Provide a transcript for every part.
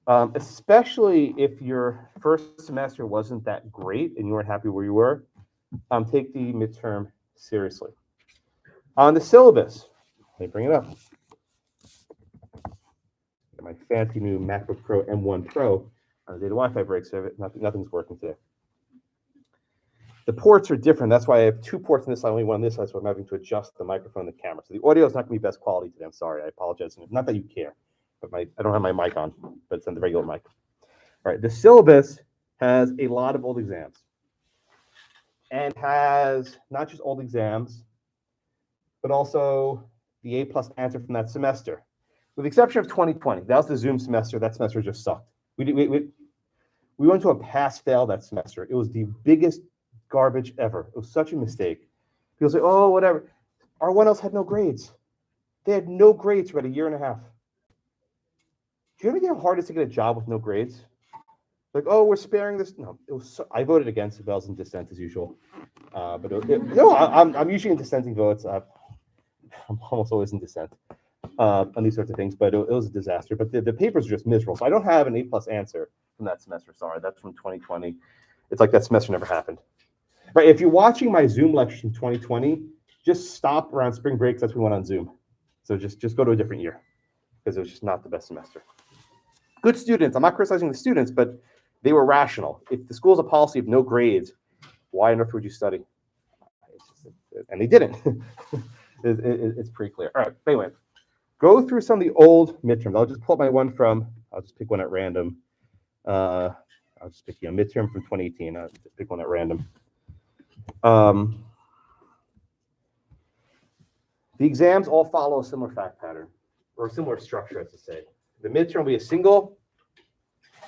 Especially if your first semester wasn't that great and you weren't happy where you were, take the midterm seriously. On the syllabus, let me bring it up. My fancy new MacBook Pro M1 Pro. The Wi-Fi breaks, so nothing's working today. The ports are different. That's why I have two ports on this side, only one on this side, so I'm having to adjust the microphone and the camera. So the audio is not going to be best quality today. I'm sorry. I apologize. Not that you care, but I don't have my mic on, but it's on the regular mic. All right. The syllabus has a lot of old exams and has not just old exams, but also the A+ answer from that semester. With the exception of 2020, that was the Zoom semester. That semester just sucked. We went to a pass-fail that semester. It was the biggest garbage ever. It was such a mistake. People say, oh, whatever. Our 1Ls had no grades. They had no grades for about a year and a half. Do you ever think how hard it is to get a job with no grades? Like, oh, we're sparing this. No, it was. I voted against it. I was in dissent as usual. I'm usually in dissenting votes. I'm almost always in dissent on these sorts of things, but it was a disaster. But the papers are just miserable. So I don't have an A+ answer from that semester. Sorry, that's from 2020. It's like that semester never happened. Right, if you're watching my Zoom lecture in 2020, just stop around spring break. That's when we went on Zoom. So just go to a different year because it was just not the best semester. Good students. I'm not criticizing the students, but they were rational. If the school has a policy of no grades, why on earth would you study? And they didn't. It's pretty clear. All right, but anyway, go through some of the old midterms. I'll just pull up my one I'll just pick one at random. I'll just pick a midterm from 2018. I'll just pick one at random. The exams all follow a similar fact pattern, or a similar structure, as to say. The midterm will be a single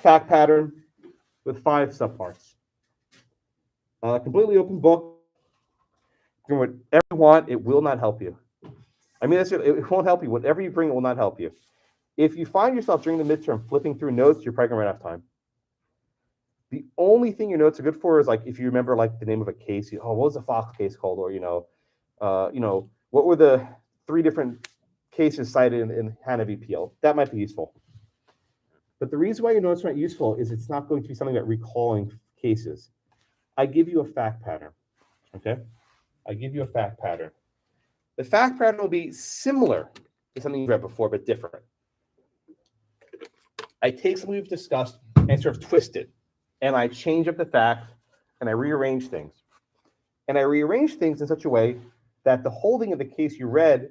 fact pattern with 5 subparts. Completely open book. You can whatever you want. It will not help you. I mean, it won't help you. Whatever you bring, it will not help you. If you find yourself during the midterm flipping through notes, you're probably going to run out of time. The only thing your notes are good for is like if you remember like the name of a case. What was the Fox case called? Or what were the 3 different cases cited in Hannah v. Peel? That might be useful. But the reason why your notes aren't useful is it's not going to be something about recalling cases. I give you a fact pattern. Okay, I give you a fact pattern. The fact pattern will be similar to something you've read before, but different. I take something we've discussed and sort of twist it. And I change up the facts, and I rearrange things. And I rearrange things in such a way that the holding of the case you read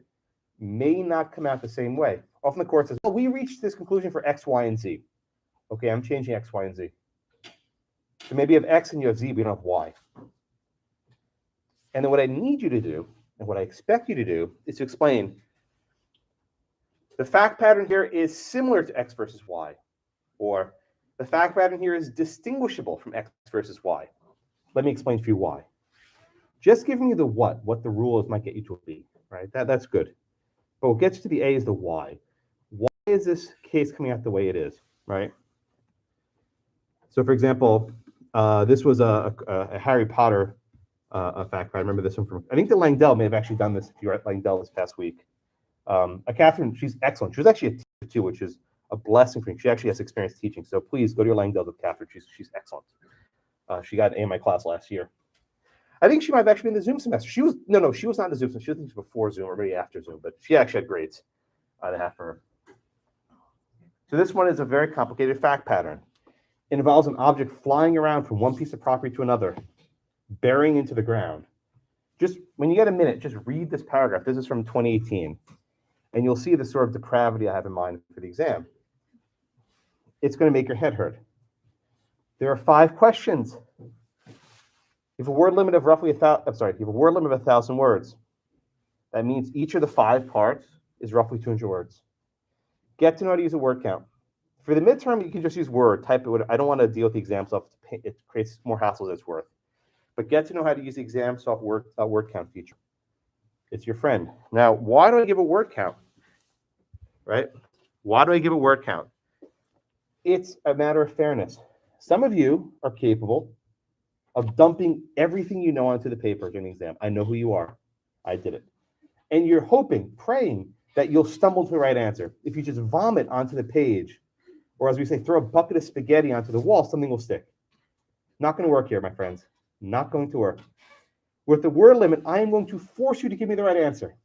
may not come out the same way. Often the court says, well, we reached this conclusion for X, Y, and Z. Okay, I'm changing X, Y, and Z. So maybe you have X and you have Z, but you don't have Y. And then what I need you to do, and what I expect you to do, is to explain the fact pattern here is similar to X versus Y, or the fact pattern here is distinguishable from X versus Y. Let me explain for you why. Just giving you the what the rule is might get you to a B, right? That's good. But what gets you to the A is the why. Why is this case coming out the way it is, right? So for example, this was a Harry Potter fact pattern. I remember this one from, I think the Langdell may have actually done this if you were at Langdell this past week. Catherine, she's excellent. She was actually a teacher too, which is a blessing for me. She actually has experience teaching. So please go to your Langdell with Catherine. She's excellent. She got an A in my class last year. I think she might have actually been in the Zoom semester. She was not in the Zoom semester. She was before Zoom or maybe after Zoom, but she actually had grades to have for her. So this one is a very complicated fact pattern. It involves an object flying around from one piece of property to another, burying into the ground. Just when you get a minute, just read this paragraph. This is from 2018, and you'll see the sort of depravity I have in mind for the exam. It's going to make your head hurt. There are 5 questions. If a word limit of roughly 1,000 words, that means each of the 5 parts is roughly 200 words. Get to know how to use a word count. For the midterm, you can just use Word, type it. I don't want to deal with the exam stuff. It creates more hassle than it's worth. But get to know how to use the exam software word count feature. It's your friend. Now, why do I give a word count? Right? Why do I give a word count? It's a matter of fairness. Some of you are capable of dumping everything you know onto the paper during the exam. I know who you are. I did it. And you're hoping, praying that you'll stumble to the right answer. If you just vomit onto the page Or as we say, throw a bucket of spaghetti onto the wall, something will stick. Not going to work here, my friends. Not going to work. With the word limit, I am going to force you to give me the right answer.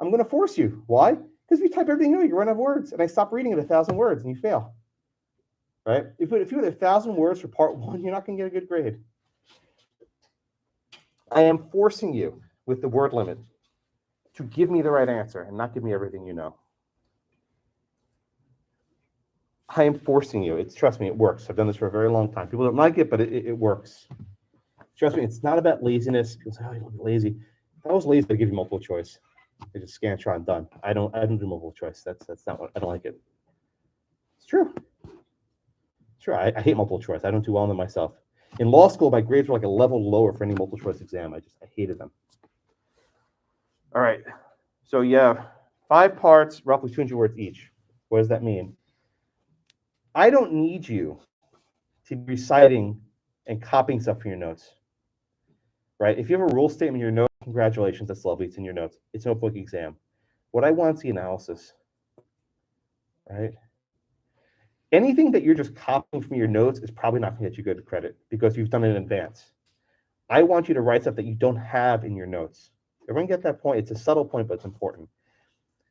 I'm going to force you. Why? Because if you type everything new, you run out of words. And I stop reading at 1,000 words and you fail. Right? If you had 1,000 words for part 1, you're not going to get a good grade. I am forcing you with the word limit to give me the right answer and not give me everything you know. I am forcing you. Trust me, it works. I've done this for a very long time. People don't like it, but it works. Trust me, it's not about laziness. People say, "Oh, you're lazy." If I was lazy, I'd give you multiple choice. I just scan, try, and done. I don't do multiple choice. That's not what I don't like it. It's true. Sure, I hate multiple choice. I don't do well in them myself. In law school, my grades were like a level lower for any multiple choice exam. I hated them. All right. So you have 5 parts, roughly 200 words each. What does that mean? I don't need you to be reciting and copying stuff from your notes, right? If you have a rule statement in your notes, congratulations, that's lovely. It's in your notes. It's a notebook exam. What I want is the analysis, right? Anything that you're just copying from your notes is probably not going to get you good credit because you've done it in advance. I want you to write stuff that you don't have in your notes. Everyone get that point? It's a subtle point, but it's important.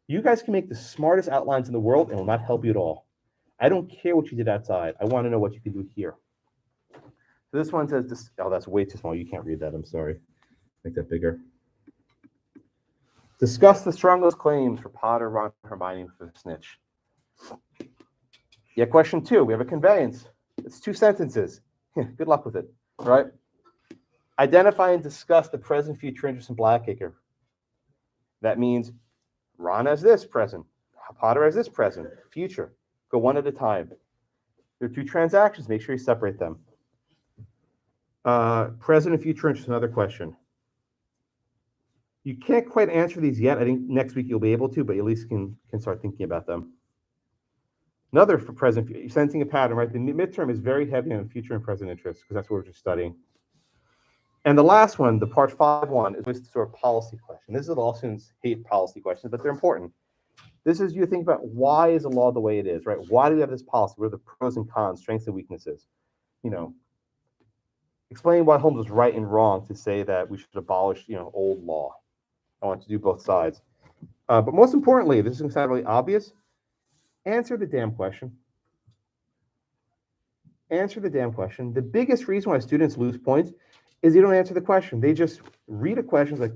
You guys can make the smartest outlines in the world and it will not help you at all. I don't care what you did outside. I want to know what you can do here. So this one says, oh, that's way too small. You can't read that. I'm sorry. Make that bigger. Discuss the strongest claims for Potter, Ron, Hermione for the snitch. Yeah, question 2. We have a conveyance. It's 2 sentences. Good luck with it, right? Identify and discuss the present, future interest in Blackacre. That means Ron has this present, Potter has this present, future. Go one at a time. There are 2 transactions. Make sure you separate them. Present and future interest, another question. You can't quite answer these yet. I think next week you'll be able to, but you at least can start thinking about them. Another for present, you're sensing a pattern, right? The midterm is very heavy on future and present interest because that's what we're just studying. And the last one, the part 5.1, is just sort of policy question. This is all students hate policy questions, but they're important. This is you think about why is the law the way it is, right? Why do we have this policy? What are the pros and cons, strengths and weaknesses? Explain why Holmes was right and wrong to say that we should abolish, old law. I want to do both sides. But most importantly, this is going to sound really obvious. Answer the damn question. Answer the damn question. The biggest reason why students lose points is they don't answer the question. They just read a question like,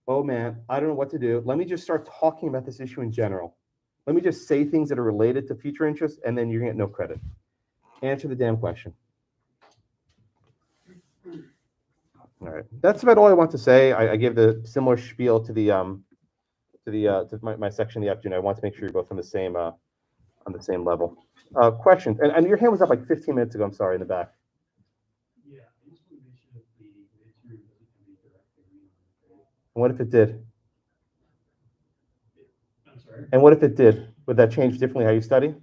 oh man, I don't know what to do. Let me just start talking about this issue in general. Let me just say things that are related to future interests, and then you're going to get no credit. Answer the damn question. All right, that's about all I want to say. I gave the similar spiel to my section in the afternoon. I want to make sure you're both on the same level. Questions? And your hand was up like 15 minutes ago. I'm sorry, in the back. Yeah, I just want to make sure that the midterm doesn't be directly. And what if it did? I'm sorry. And what if it did? Would that change differently how you study?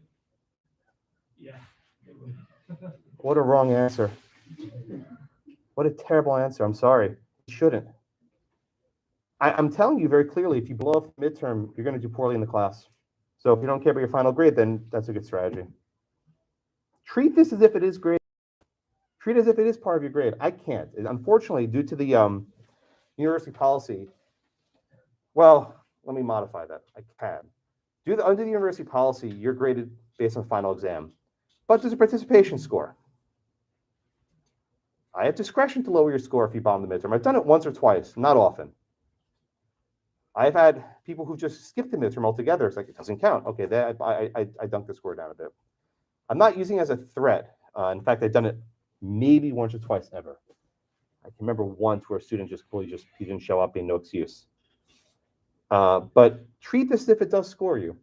Yeah. It would. What a wrong answer. What a terrible answer. I'm sorry. You shouldn't. I'm telling you very clearly, if you blow up the midterm, you're going to do poorly in the class. So if you don't care about your final grade, then that's a good strategy. Treat this as if it is grade. Treat it as if it is part of your grade. I can't. Unfortunately, due to the university policy, well, let me modify that. I can. Under the university policy, you're graded based on final exam. But there's a participation score. I have discretion to lower your score if you bomb the midterm. I've done it once or twice, not often. I've had people who just skip the midterm altogether. It's like, it doesn't count. Okay, I dunked the score down a bit. I'm not using it as a threat. In fact, I've done it maybe once or twice ever. I can remember once where a student he didn't show up, being no excuse. But treat this as if it does score you.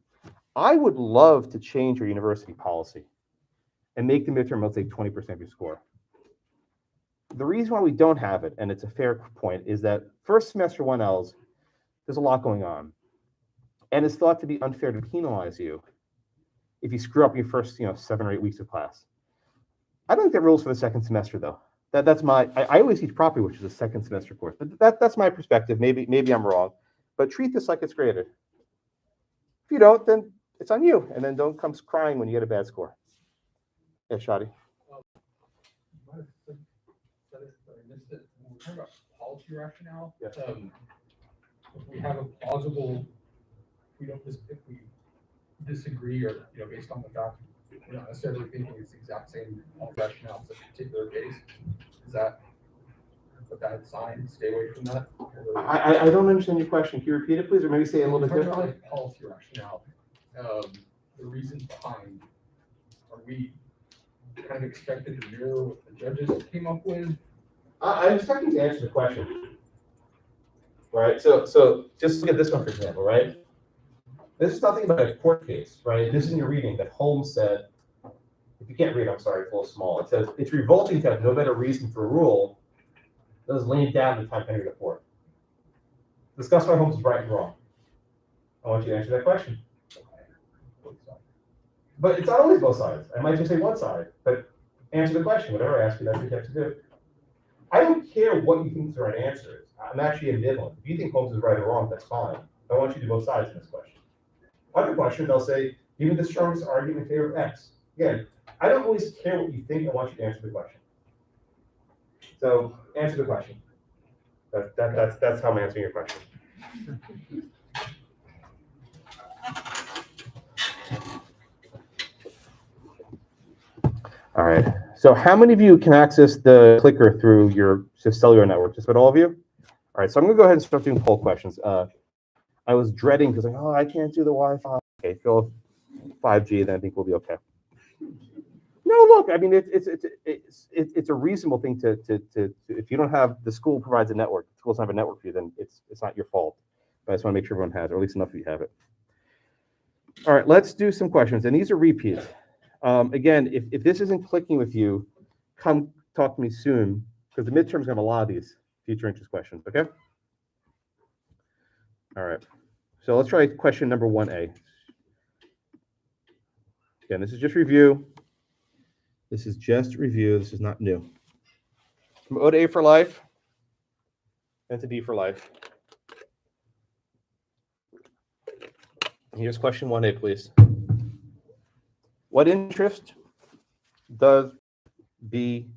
I would love to change your university policy and make the midterm, let's say, 20% of your score. The reason why we don't have it, and it's a fair point, is that first semester 1Ls, there's a lot going on. And it's thought to be unfair to penalize you if you screw up your first 7 or 8 weeks of class. I don't think that rules for the second semester, though. That's my, I always teach property, which is a second semester course. But that's my perspective. Maybe I'm wrong. But treat this like it's graded. If you don't, then it's on you. And then don't come crying when you get a bad score. Yeah, Shadi. I missed it. When we're talking about policy rationale, Yes. if we have a plausible, if we disagree or, based on the fact, we're not necessarily thinking it's the exact same rationale for a particular case, is that a bad sign? Stay away from that? Or- I don't understand your question. Can you repeat it, please, or maybe say it a little bit We're talking about, differently? policy rationale, the reasons behind, are we kind of expected to mirror what the judges came up with? I'm expecting to answer the question. Right, so just look at this one, for example, right? This is nothing but a court case, right? This is in your reading that Holmes said, if you can't read, I'm sorry, it's a little small. It says, it's revolting to have no better reason for a rule that was laid down in the time Henry IV. Discuss why Holmes is right and wrong. I want you to answer that question. But it's not always both sides. I might just say one side, but answer the question. Whatever I ask you, that's what you have to do. I don't care what you think the right answer is. I'm actually ambivalent. If you think Holmes is right or wrong, that's fine. I want you to do both sides in this question. Other questions, I'll say, give me the strongest argument in favor of X. Again, I don't always care what you think. I want you to answer the question. So answer the question. That's how I'm answering your question. All right. So how many of you can access the clicker through your cellular network? Just about all of you? All right. So I'm going to go ahead and start doing poll questions. I was dreading because like, oh, I can't do the Wi-Fi. Okay, go 5G, then I think we'll be okay. No, look, I mean, it's a reasonable thing to if you don't have, the school provides a network, the schools have a network for you, then it's not your fault. But I just want to make sure everyone has it, or at least enough of you have it. All right, let's do some questions, and these are repeats. Again, if this isn't clicking with you, come talk to me soon, because the midterms have a lot of these future interest questions, okay? All right, so let's try question number 1A. Again, this is just review. This is just review. This is not new. From O to A for life, and to D for life. Here's question 1A, please. What interest does B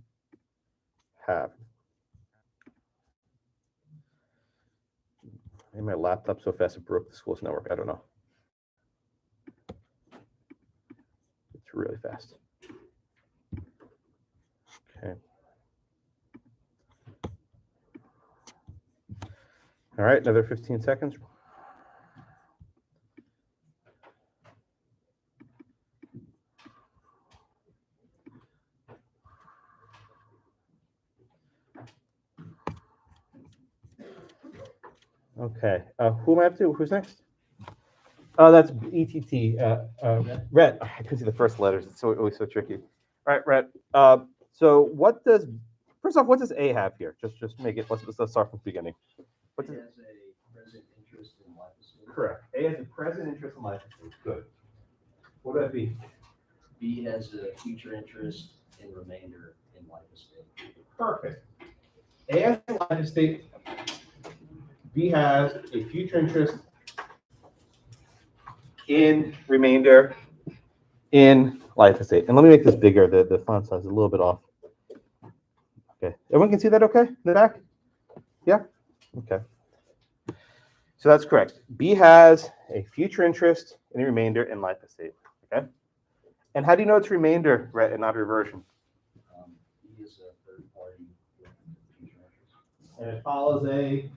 have? Maybe my laptop so fast it broke the school's network. I don't know. It's really fast. Okay. All right, another 15 seconds. Okay, who am I up to? Who's next? Oh, that's ETT. Rhett. I couldn't see the first letters. It's always so tricky. All right, Rhett. So what does, first off, what does A have here? Just make it, let's start from the beginning. What does, It has a present interest in life estate. correct. A has a present interest in life estate. Good. What would that be? B has a future interest in remainder in life estate. Perfect. A has a life estate. B has a future interest in remainder in life estate. And let me make this bigger. The font size is a little bit off. Okay. Everyone can see that okay in the back? Yeah? Okay. So that's correct. B has a future interest in remainder in life estate. Okay. And how do you know it's remainder, Rhett, and not reversion? B is a third party with future interest. And it follows a,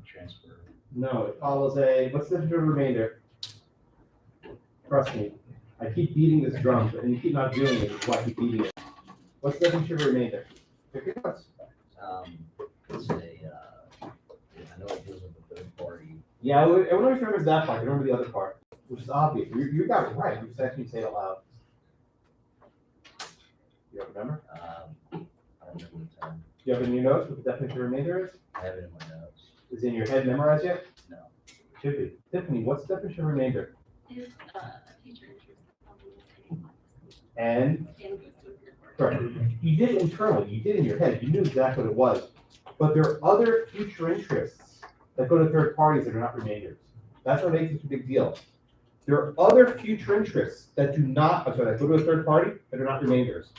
Transfer. no, it follows a, what's the difference between remainder? Trust me, I keep beating this drum, and you keep not doing it, that's why I keep beating it. What's the difference between remainder? Pick your nuts. It's a, I know it deals with the third party. Yeah, everyone always remembers that part. I remember the other part, which is obvious. You got it right. You just actually say it out loud. You don't remember? I don't remember the term. Do you have it in your notes what the definition of remainder is? I have it in my notes. Is it in your head memorized yet? No. Should be. Tiffany, what's the definition of remainder? Is future interest in And and goes to a third party. correct. You did it internally. You did it in your head. You knew exactly what it was. But there are other future interests that go to third parties that are not remainders. That's what makes it a big deal. There are other future interests that do not, I'm sorry, that go to a third party that are not remainders.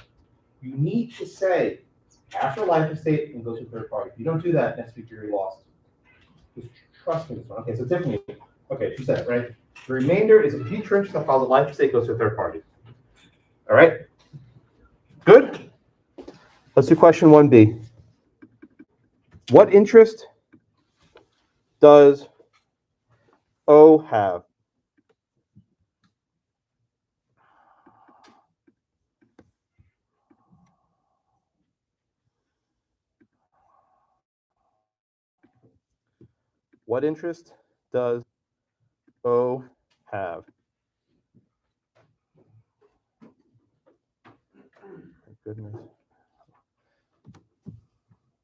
You need to say after life estate and go to a third party. If you don't do that, next week you're lost. Just trust me this one. Okay, so Tiffany, okay, she said it, right? The remainder is a future interest that follows a life estate goes to a third party. All right? Good? Let's do question 1B. What interest does O have? What interest does O have? Thank goodness.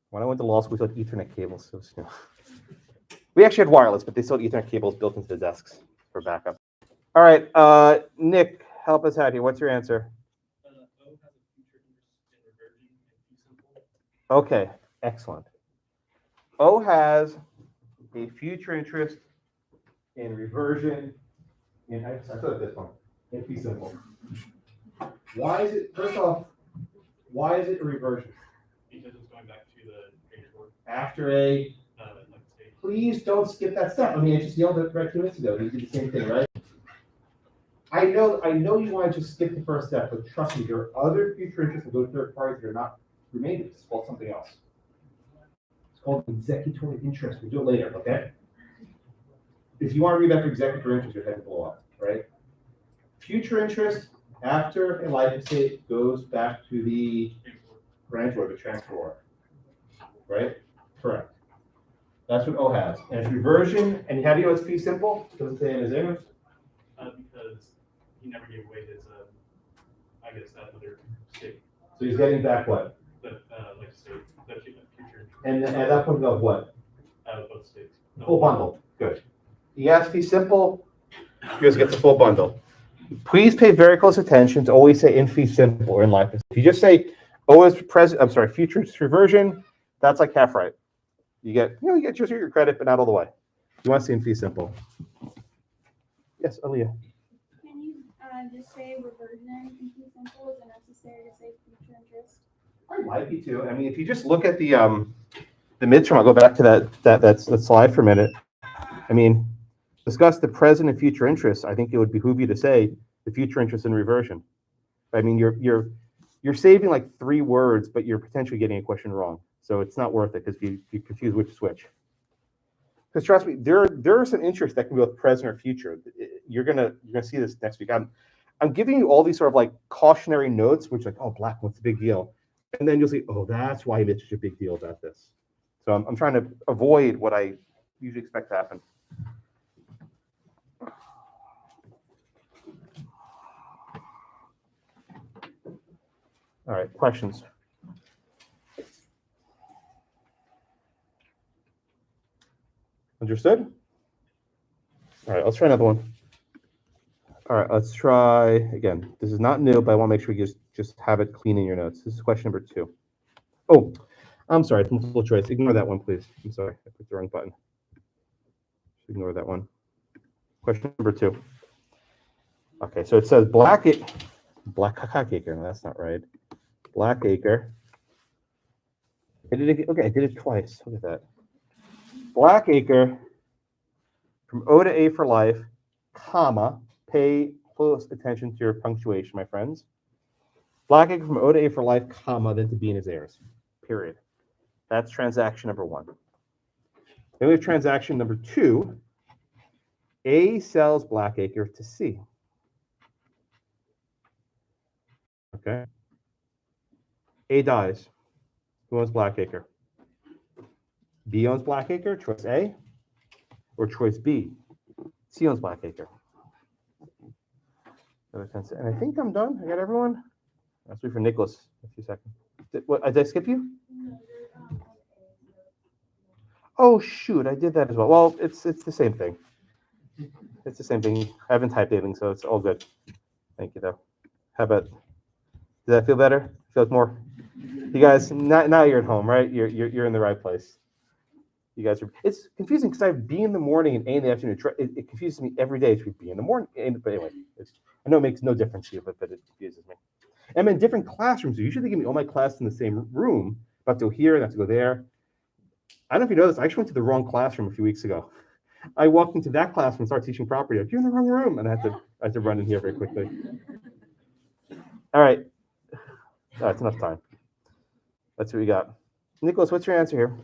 When I went to law school, we still had Ethernet cables. So, you know. We actually had wireless, but they still had Ethernet cables built into the desks for backup. All right, Nick, help us out here. What's your answer? O has a future interest in reversion and fee simple. Okay, excellent. O has a future interest in reversion. I thought this one. In fee simple. Why is it? First off, why is it a reversion? Because it's going back to the creator board. After a. Like state. Please don't skip that step. I mean, I just yelled at it right 2 minutes ago. You did the same thing, right? I know you want to just skip the first step, but trust me, there are other future interests that go to third parties that are not remainders. It's called something else. It's called executory interest. We'll do it later, okay? If you want to read that for executory interest, your head will blow up, right? Future interest after a life estate goes back to the grantor, the transferor, right? Correct. That's what O has. And it's reversion, and how do you know it's fee simple? Doesn't say in his image. Because he never gave away his, I guess, that other state. So he's getting back what? Like state, the future interest. And at that point, of what? Both states. Full bundle. Good. He has fee simple. He just gets a full bundle. Please pay very close attention to always say in fee simple or in life. If you just say O is present, I'm sorry, future interest reversion, that's like half right. You get just your credit, but not all the way. You want to see in fee simple. Yes, Aaliyah. Can you just say reversion in fee simple? Is it necessary to say future interest? I might be too. I mean, if you just look at the midterm, I'll go back to that slide for a minute. I mean, discuss the present and future interests. I think it would behoove you to say the future interest in reversion. I mean, you're saving like 3 words, but you're potentially getting a question wrong. So it's not worth it because you confuse which is which. Because trust me, there are some interests that can be both present or future. You're gonna see this next week. I'm giving you all these sort of like cautionary notes, which like, oh, black, what's the big deal? And then you'll see, oh, that's why he made such a big deal about this. So I'm trying to avoid what I usually expect to happen. All right, questions? Understood? All right, let's try another one. All right, let's try again. This is not new, but I want to make sure you just have it clean in your notes. This is question number 2. Oh, I'm sorry, it's multiple choice. Ignore that one, please. I'm sorry, I put the wrong button. Ignore that one. Question number 2. Okay, so it says Blackacre. No, that's not right. Blackacre. I did it twice. Look at that. Blackacre from O to A for life, comma, pay close attention to your punctuation, my friends. Blackacre from O to A for life, comma, then to B and his heirs, period. That's transaction number 1. Then we have transaction number 2. A sells Blackacre to C. Okay. A dies. Who owns Blackacre? B owns Blackacre, choice A, or choice B? C owns Blackacre. And I think I'm done. I got everyone. Let's wait for Nicholas a few seconds. Did I skip you? Oh shoot, I did that as well. Well, it's the same thing. It's the same thing. I haven't typed anything, so it's all good. Thank you, though. How about? Does that feel better? Feels more. You guys, now you're at home, right? You're in the right place. You guys are, it's confusing because I have B in the morning and A in the afternoon. It confuses me every day to be B in the morning. But anyway, I know it makes no difference to you, but it confuses me. I'm in different classrooms. Usually they give me all my classes in the same room, but I have to go here and I have to go there. I don't know if you know this. I actually went to the wrong classroom a few weeks ago. I walked into that classroom and started teaching property. You're in the wrong room. And I had to run in here very quickly. All right. That's enough time. That's what we got. Nicholas, what's your answer here?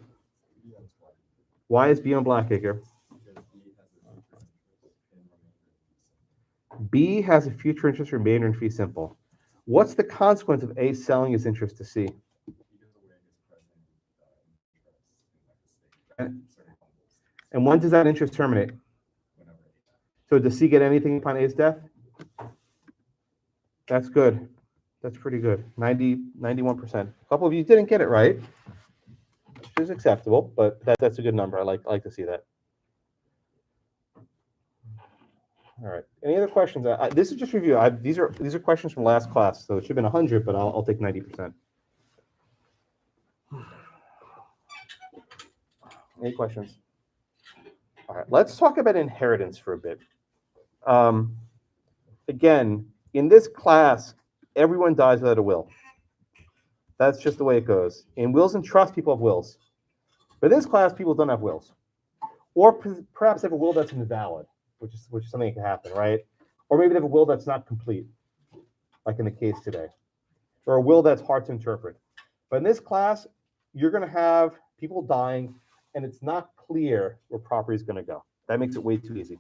Why is B on Blackacre? B has a future interest remainder in fee simple. What's the consequence of A selling his interest to C? And when does that interest terminate? So does C get anything upon A's death? That's good. That's pretty good. 91%. A couple of you didn't get it right, which is acceptable, but that's a good number. I like to see that. All right. Any other questions? This is just review. These are questions from last class, so it should have been 100, but I'll take 90%. Any questions? All right. Let's talk about inheritance for a bit. Again, in this class, everyone dies without a will. That's just the way it goes. In wills and trusts, people have wills. But in this class, people don't have wills. Or perhaps they have a will that's invalid, which is something that can happen, right? Or maybe they have a will that's not complete, like in the case today. Or a will that's hard to interpret. But in this class, you're going to have people dying, and it's not clear where property is going to go. That makes it way too easy.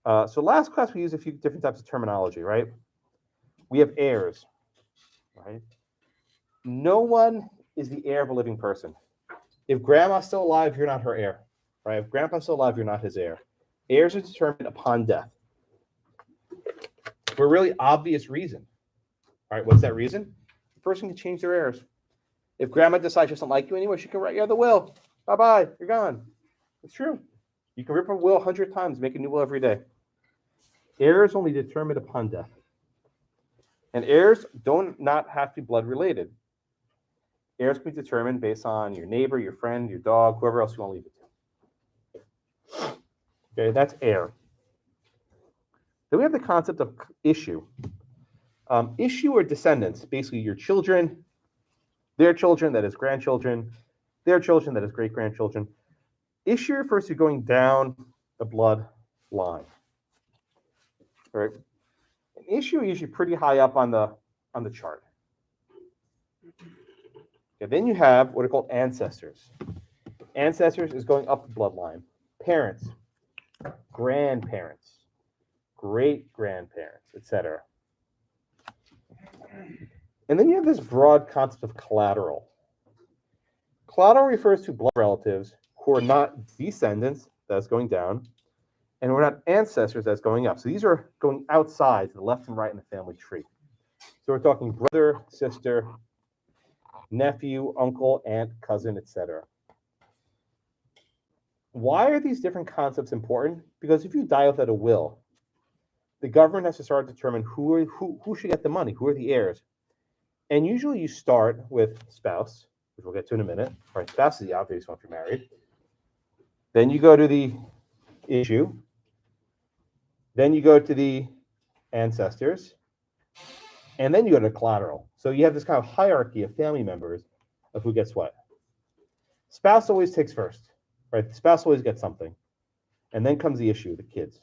So last class, we used a few different types of terminology, right? We have heirs, right? No one is the heir of a living person. If grandma's still alive, you're not her heir, right? If grandpa's still alive, you're not his heir. Heirs are determined upon death for a really obvious reason. All right, what's that reason? The person can change their heirs. If grandma decides she doesn't like you anymore, she can write you out the will. Bye-bye, you're gone. It's true. You can rip a will 100 times, make a new will every day. Heirs only determined upon death. And heirs don't not have to be blood related. Heirs can be determined based on your neighbor, your friend, your dog, whoever else you want to leave it to. Okay, that's heir. Then we have the concept of issue. Issue or descendants, basically your children, their children, that is grandchildren, their children, that is great-grandchildren. Issue refers to going down the blood line. All right. An issue usually pretty high up on the chart. Okay, then you have what are called ancestors. Ancestors is going up the bloodline. Parents, grandparents, great-grandparents, etc. And then you have this broad concept of collateral. Collateral refers to blood relatives who are not descendants, that's going down, and we're not ancestors, that's going up. So these are going outside to the left and right in the family tree. So we're talking brother, sister, nephew, uncle, aunt, cousin, etc. Why are these different concepts important? Because if you die without a will, the government has to start to determine who should get the money, who are the heirs. And usually you start with spouse, which we'll get to in a minute. All right, spouse is the obvious one if you're married. Then you go to the issue. Then you go to the ancestors. And then you go to collateral. So you have this kind of hierarchy of family members of who gets what. Spouse always takes first, right? The spouse always gets something. And then comes the issue, the kids.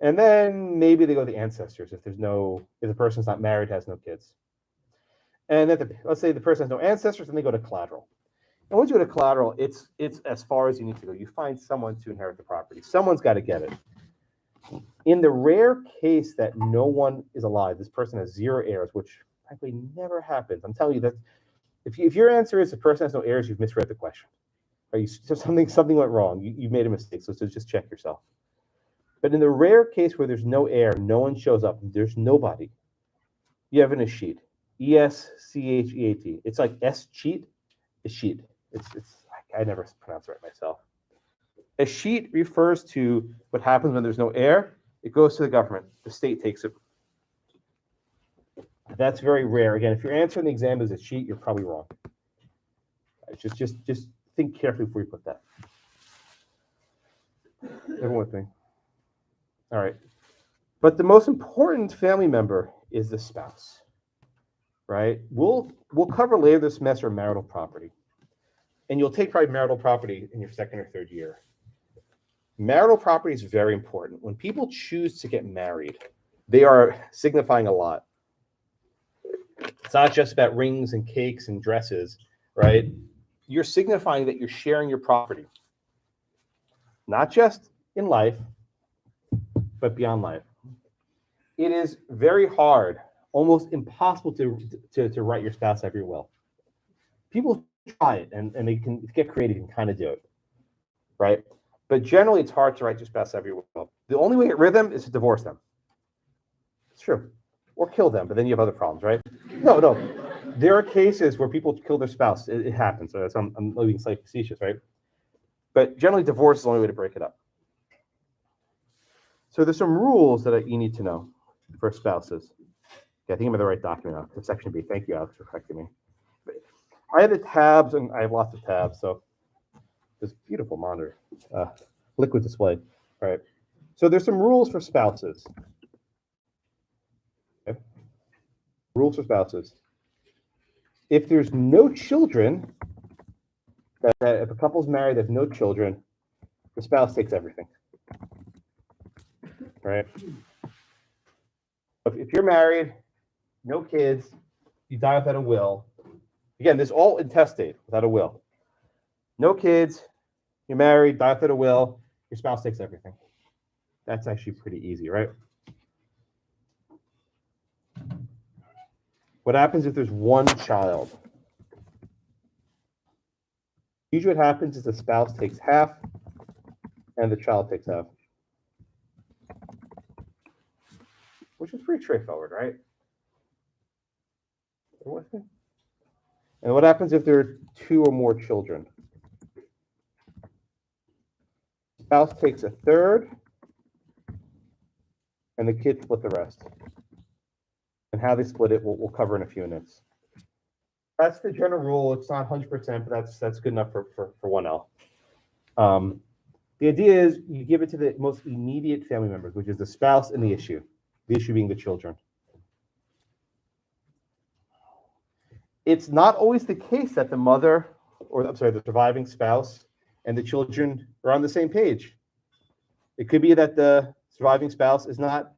And then maybe they go to the ancestors if the person's not married, has no kids. And then let's say the person has no ancestors, and they go to collateral. And once you go to collateral, it's as far as you need to go. You find someone to inherit the property. Someone's got to get it. In the rare case that no one is alive, this person has 0 heirs, which frankly never happens. I'm telling you that if your answer is the person has no heirs, you've misread the question. Or something went wrong. You made a mistake. So just check yourself. But in the rare case where there's no heir, no one shows up, there's nobody, you have an escheat. ESCHEAT. It's like S-cheat, escheat. I never pronounce it right myself. Escheat refers to what happens when there's no heir. It goes to the government. The state takes it. That's very rare. Again, if your answer in the exam is escheat, you're probably wrong. Just think carefully before you put that. Everyone with me? All right. But the most important family member is the spouse, right? We'll cover later this semester marital property. And you'll take probably marital property in your second or third year. Marital property is very important. When people choose to get married, they are signifying a lot. It's not just about rings and cakes and dresses, right? You're signifying that you're sharing your property, not just in life, but beyond life. It is very hard, almost impossible to write your spouse out of your will. People try it and they can get creative and kind of do it, right? But generally, it's hard to write your spouse out of your will. The only way to get rid of them is to divorce them. It's true. Or kill them, but then you have other problems, right? No. There are cases where people kill their spouse. It happens. So I'm being slightly facetious, right? But generally, divorce is the only way to break it up. So there's some rules that you need to know for spouses. Okay, I think I'm in the right document now. It's section B. Thank you, Alex, for correcting me. I have the tabs, and I have lots of tabs. So this beautiful monitor, liquid display. All right. So there's some rules for spouses. Okay. Rules for spouses. If there's no children, if a couple's married, there's no children, the spouse takes everything. Right? If you're married, no kids, you die without a will. Again, this is all intestate, without a will. No kids, you're married, die without a will, your spouse takes everything. That's actually pretty easy, right? What happens if there's one child? Usually what happens is the spouse takes half and the child takes half. Which is pretty straightforward, right? And what happens if there are two or more children? The spouse takes a third, and the kids split the rest. And how they split it, we'll cover in a few minutes. That's the general rule. It's not 100%, but that's good enough for 1L. The idea is you give it to the most immediate family members, which is the spouse and the issue being the children. It's not always the case that the mother, the surviving spouse and the children are on the same page. It could be that the surviving spouse is not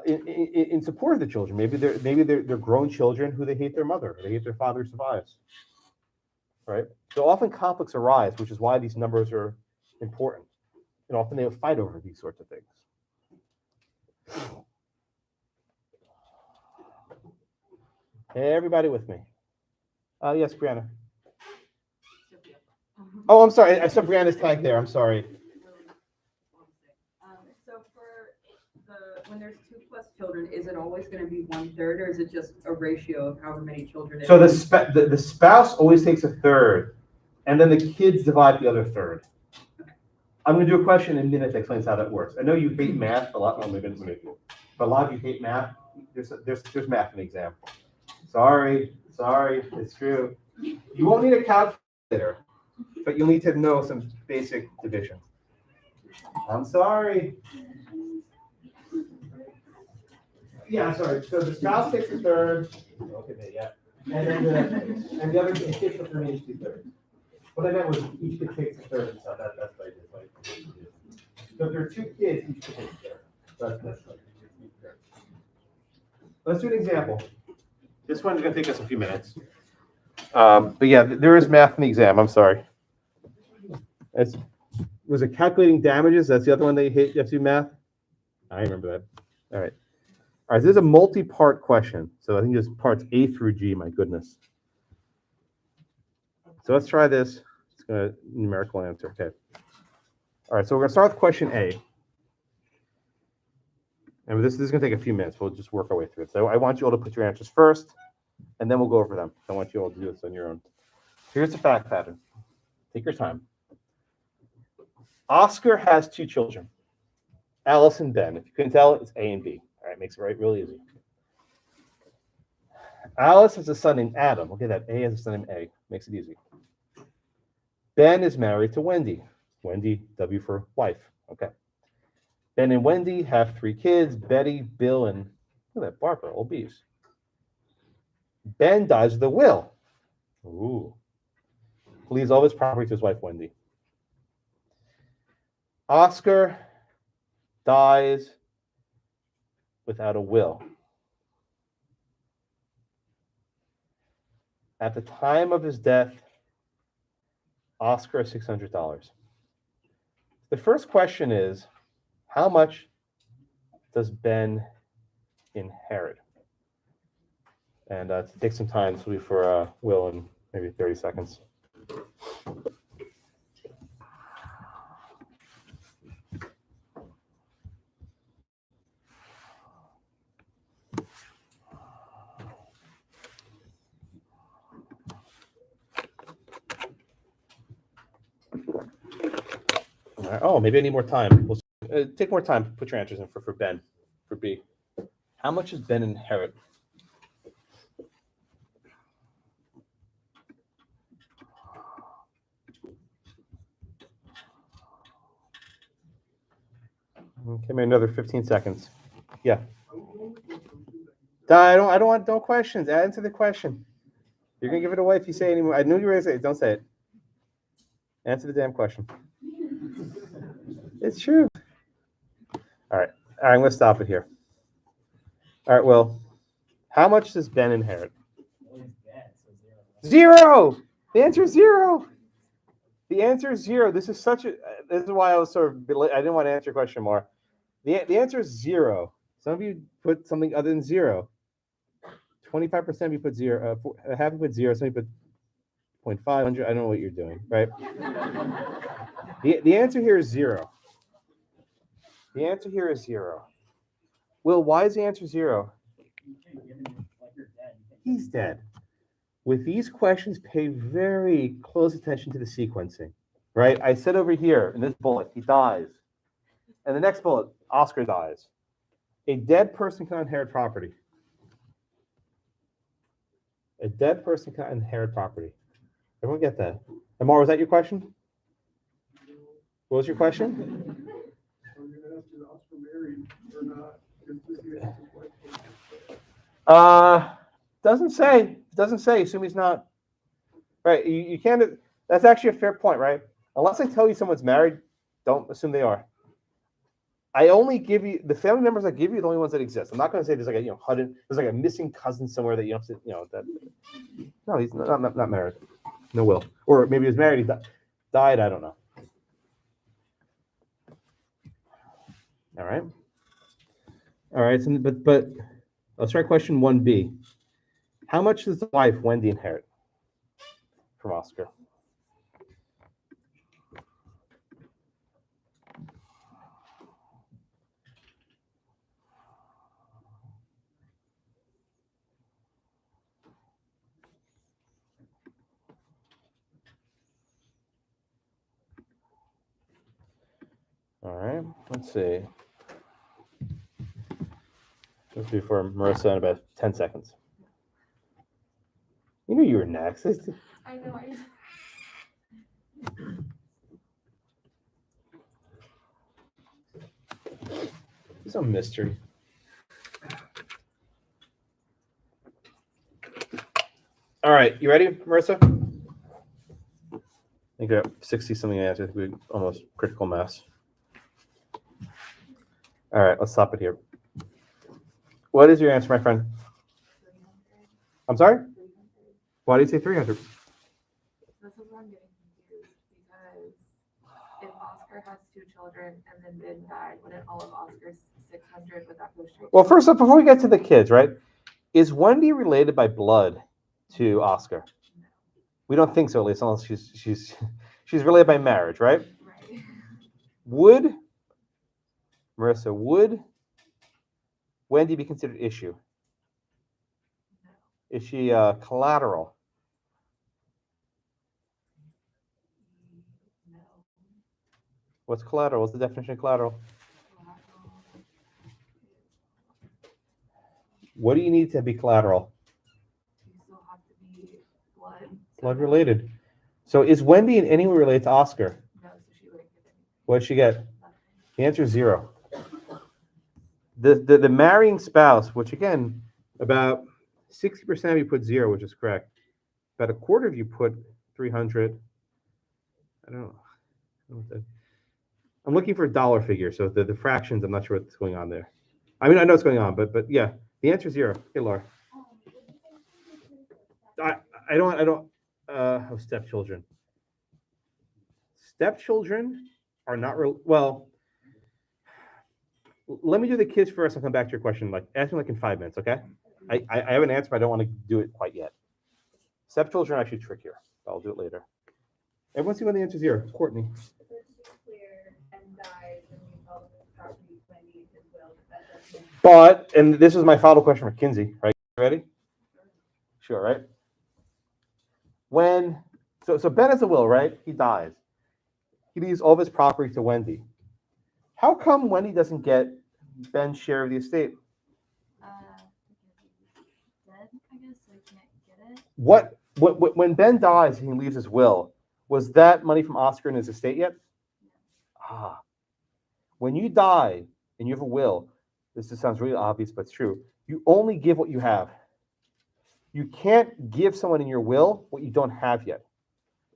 in support of the children. Maybe they're grown children who they hate their mother, or they hate their father who survives. Right? So often conflicts arise, which is why these numbers are important. And often they will fight over these sorts of things. Hey, everybody with me? Yes, Brianna. Oh, I'm sorry. I saw Brianna's tag there. I'm sorry. So for when there's 2 plus children, is it always going to be 1/3, or is it just a ratio of however many children? So the spouse always takes a third, and then the kids divide the other third. I'm going to do a question in a minute that explains how that works. I know you hate math a lot more than me, but a lot of you hate math. There's math in the exam. Sorry, it's true. You won't need a calculator, but you'll need to know some basic division. I'm sorry. Yeah, sorry. So the spouse takes a third. Okay, yeah. And then the other kids take the remaining 2/3. What I meant was each kid takes a third and stuff. That's what I did. So if there are 2 kids, each kid takes a third. That's what I did. Let's do an example. This one's going to take us a few minutes. But yeah, there is math in the exam. I'm sorry. Was it calculating damages? That's the other one they hate. You have to do math? I remember that. All right. All right, this is a multi-part question. So I think there's parts A through G, my goodness. So let's try this. It's a numerical answer. Okay. All right, so we're going to start with question A. And this is going to take a few minutes. We'll just work our way through it. So I want you all to put your answers first, and then we'll go over them. I want you all to do this on your own. Here's the fact pattern. Take your time. Oscar has 2 children, Alice and Ben. If you couldn't tell, it's A and B. All right, makes it really easy. Alice has a son named Adam. Okay, that A has a son named A. Makes it easy. Ben is married to Wendy. Wendy, W for wife. Okay. Ben and Wendy have 3 kids, Betty, Bill, and look at that, Barbara, old bees. Ben dies with a will. Ooh. Leaves all his property to his wife, Wendy. Oscar dies without a will. At the time of his death, Oscar has $600. The first question is, how much does Ben inherit? And to take some time, this will be for Will in maybe 30 seconds. All right. Oh, maybe I need more time. We'll take more time. Put your answers in for Ben, for B. How much does Ben inherit? Give me another 15 seconds. Yeah. I don't want no questions. Answer the question. You're gonna give it away if you say any more. I knew you were gonna say it. Don't say it. Answer the damn question. It's true. All right. I'm gonna stop it here. All right. Well, how much does Ben inherit? Zero. The answer is 0. The answer is 0. This is why I was sort of, I didn't want to answer your question more. The answer is 0. Some of you put something other than 0. 25% of you put 0. Half you put 0. Some of you put 0.500. I don't know what you're doing, right? The answer here is 0. The answer here is 0. Will, why is the answer 0? He's dead. With these questions, pay very close attention to the sequencing, right? I said over here in this bullet, he dies. And the next bullet, Oscar dies. A dead person cannot inherit property. A dead person cannot inherit property. Everyone get that? Amar, was that your question? What was your question? Doesn't say. Doesn't say. Assume he's not. Right. You can't. That's actually a fair point, right? Unless I tell you someone's married, don't assume they are. I only give you the family members I give you the only ones that exist. I'm not going to say there's like a there's like a missing cousin somewhere that you have to that. No, he's not married. No will. Or maybe he was married. He died. I don't know. All right. All right. So, but let's try question 1B. How much does the wife Wendy inherit from Oscar? All right, let's see. Let's do for Marissa in about 10 seconds. You knew you were next. I know. It's a mystery. All right, you ready, Marissa? I think I got 60-something answers. We almost critical mass. All right, let's stop it here. What is your answer, my friend? 300. I'm sorry? Why do you say 300? This is where I'm getting confused because if Oscar has 2 children and then Ben died, wouldn't all of Oscar's 600 would that go straight? Well, first up, before we get to the kids, right? Is Wendy related by blood to Oscar? We don't think so, at least, unless she's related by marriage, right? Right. Would Marissa, would Wendy be considered issue? No. Is she collateral? No. What's collateral? What's the definition of collateral? What do you need to be collateral? You still have to be blood. Blood related. So is Wendy in any way related to Oscar? No, so she wouldn't get any. What did she get? Nothing. The answer is 0. The marrying spouse, which again, about 60% of you put 0, which is correct. About a quarter of you put 300. I don't know. I'm looking for a dollar figure, so the fractions, I'm not sure what's going on there. I mean, I know what's going on, but yeah, the answer is 0. Hey, Laura. I don't, oh, stepchildren. Stepchildren are not real, well, let me do the kids first. I'll come back to your question. Like, ask me like in 5 minutes, okay? I have an answer, but I don't want to do it quite yet. Stepchildren are actually trickier. I'll do it later. Everyone see when the answer is 0. Courtney. But, and this is my final question for Kinsey, right? Ready? Sure, right? So Ben has a will, right? He dies. He leaves all of his property to Wendy. How come Wendy doesn't get Ben's share of the estate? Dead, I guess, so I can't get it. When Ben dies and he leaves his will, was that money from Oscar in his estate yet? Ah. When you die and you have a will, this just sounds really obvious, but it's true. You only give what you have. You can't give someone in your will what you don't have yet.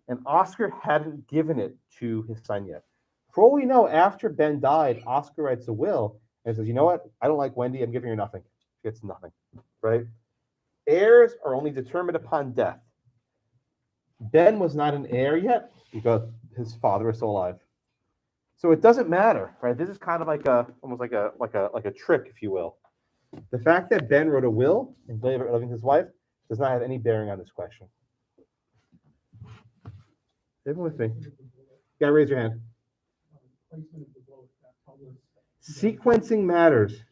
And Oscar hadn't given it to his son yet. For all we know, after Ben died, Oscar writes a will and says, you know what? I don't like Wendy. I'm giving her nothing. She gets nothing, right? Heirs are only determined upon death. Ben was not an heir yet because his father was still alive. So it doesn't matter, right? This is kind of like almost like a trick, if you will. The fact that Ben wrote a will and gave it loving his wife does not have any bearing on this question. Everyone with me? You gotta raise your hand. Sequencing matters.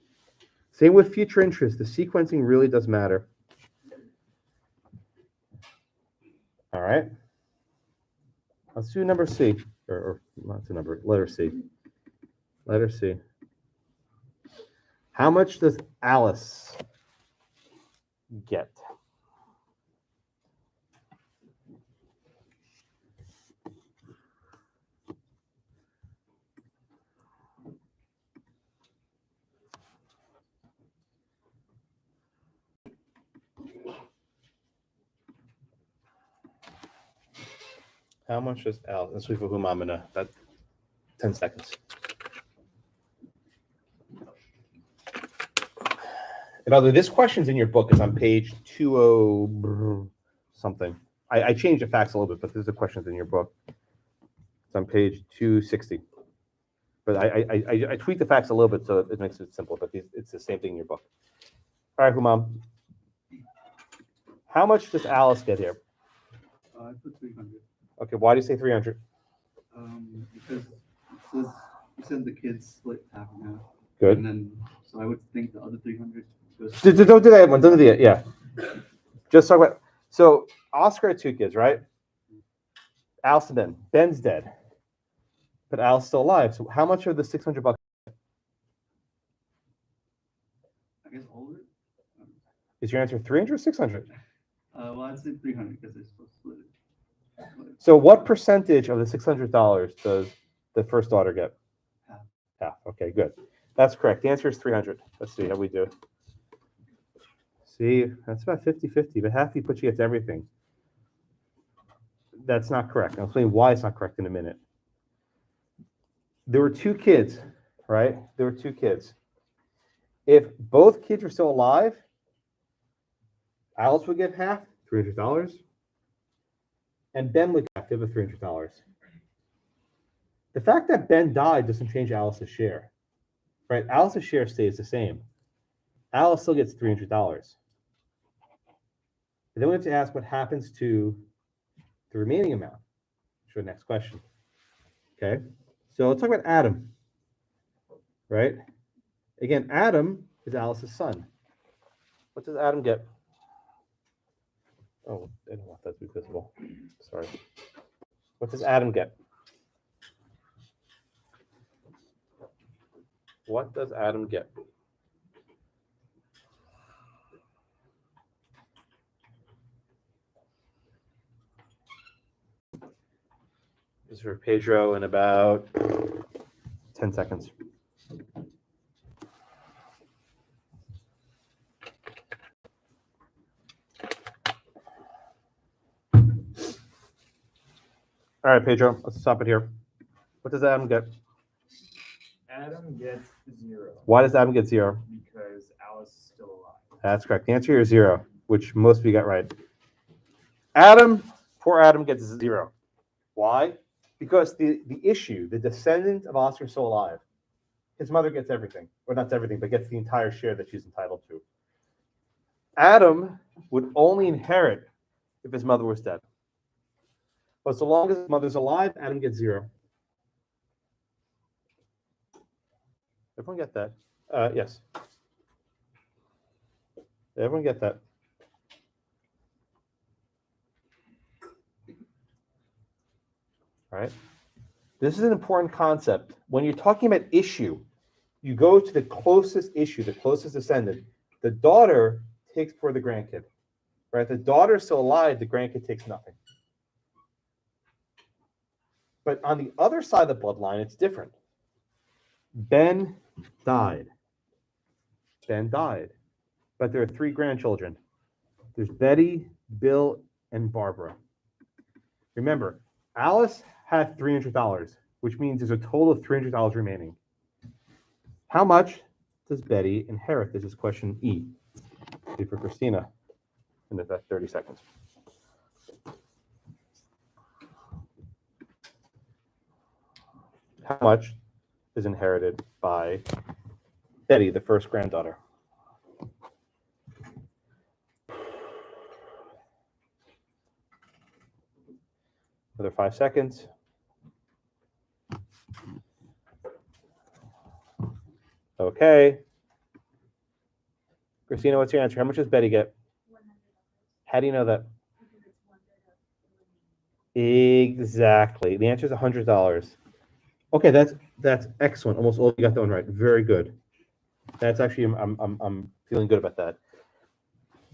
Same with future interest. The sequencing really does matter. All right. Let's do number C, or not the number, letter C. Letter C. How much does Alice get? How much does Alice? Let's wait for whom I'm gonna. That 10 seconds. And by the way, this question's in your book. It's on page 20 something. I changed the facts a little bit, but this is the questions in your book. It's on page 260. But I tweaked the facts a little bit so it makes it simple. But it's the same thing in your book. All right, Humam. How much does Alice get here? I put 300. Okay, why do you say 300? Because it says the kids split half and half. Good. And then, so I would think the other 300 goes. Don't do that one. Don't do that. Yeah. Just talk about. So Oscar had 2 kids, right? Alice and Ben. Ben's dead, but Alice's still alive. So how much are the $600? I guess all of it. Is your answer 300 or 600? Well, I'd say 300 because they're supposed to split it. So what percentage of the $600 does the first daughter get? Half. Half. Okay, good. That's correct. The answer is 300. Let's see how we do. See, that's about 50-50, but half you put you gets everything. That's not correct. I'll explain why it's not correct in a minute. There were 2 kids, right? There were 2 kids. If both kids were still alive, Alice would get half, $300, and Ben would get half, the other $300. The fact that Ben died doesn't change Alice's share, right? Alice's share stays the same. Alice still gets $300. And then we have to ask what happens to the remaining amount. For the next question. Okay, so let's talk about Adam, right? Again, Adam is Alice's son. What does Adam get? Oh, I don't want that to be visible. Sorry. What does Adam get? What does Adam get? This is for Pedro in about 10 seconds. All right, Pedro, let's stop it here. What does Adam get? Adam gets 0 Why does Adam get 0? because Alice is still alive. That's correct. The answer here is 0, which most of you got right. Adam, poor Adam gets 0. Why? Because the issue, the descendant of Oscar is still alive. His mother gets everything, or not everything, but gets the entire share that she's entitled to. Adam would only inherit if his mother was dead. But so long as his mother's alive, Adam gets 0. Everyone get that? Yes. Everyone get that? All right. This is an important concept. When you're talking about issue, you go to the closest issue, the closest descendant. The daughter takes for the grandkid, right? The daughter is still alive, the grandkid takes nothing. But on the other side of the bloodline, it's different. Ben died. Ben died. But there are 3 grandchildren. There's Betty, Bill, and Barbara. Remember, Alice had $300, which means there's a total of $300 remaining. How much does Betty inherit? This is question E. See for Christina in about 30 seconds. How much is inherited by Betty, the first granddaughter? Another 5 seconds. Okay. Christina, what's your answer? How much does Betty get? How do you know that? Exactly. The answer is $100. Okay, that's excellent. Almost all you got that one right. Very good. That's actually I'm feeling good about that.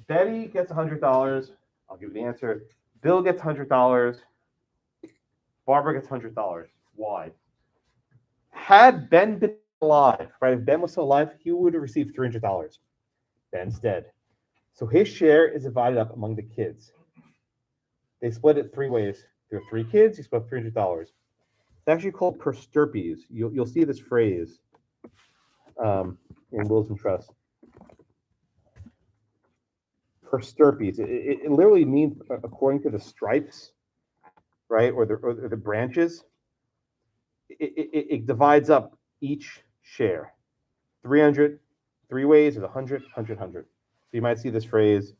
Betty gets $100. I'll give you the answer. Bill gets $100. Barbara gets $100. Why? Had Ben been alive, right? If Ben was still alive, he would have received $300. Ben's dead. So his share is divided up among the kids. They split it 3 ways. There are 3 kids, he split $300. It's actually called persterpes. You'll see this phrase in Wills and Trust. Persterpes. It literally means according to the stripes, right, or the branches. It divides up each share. 300, 3 ways is 100, 100, 100. So you might see this phrase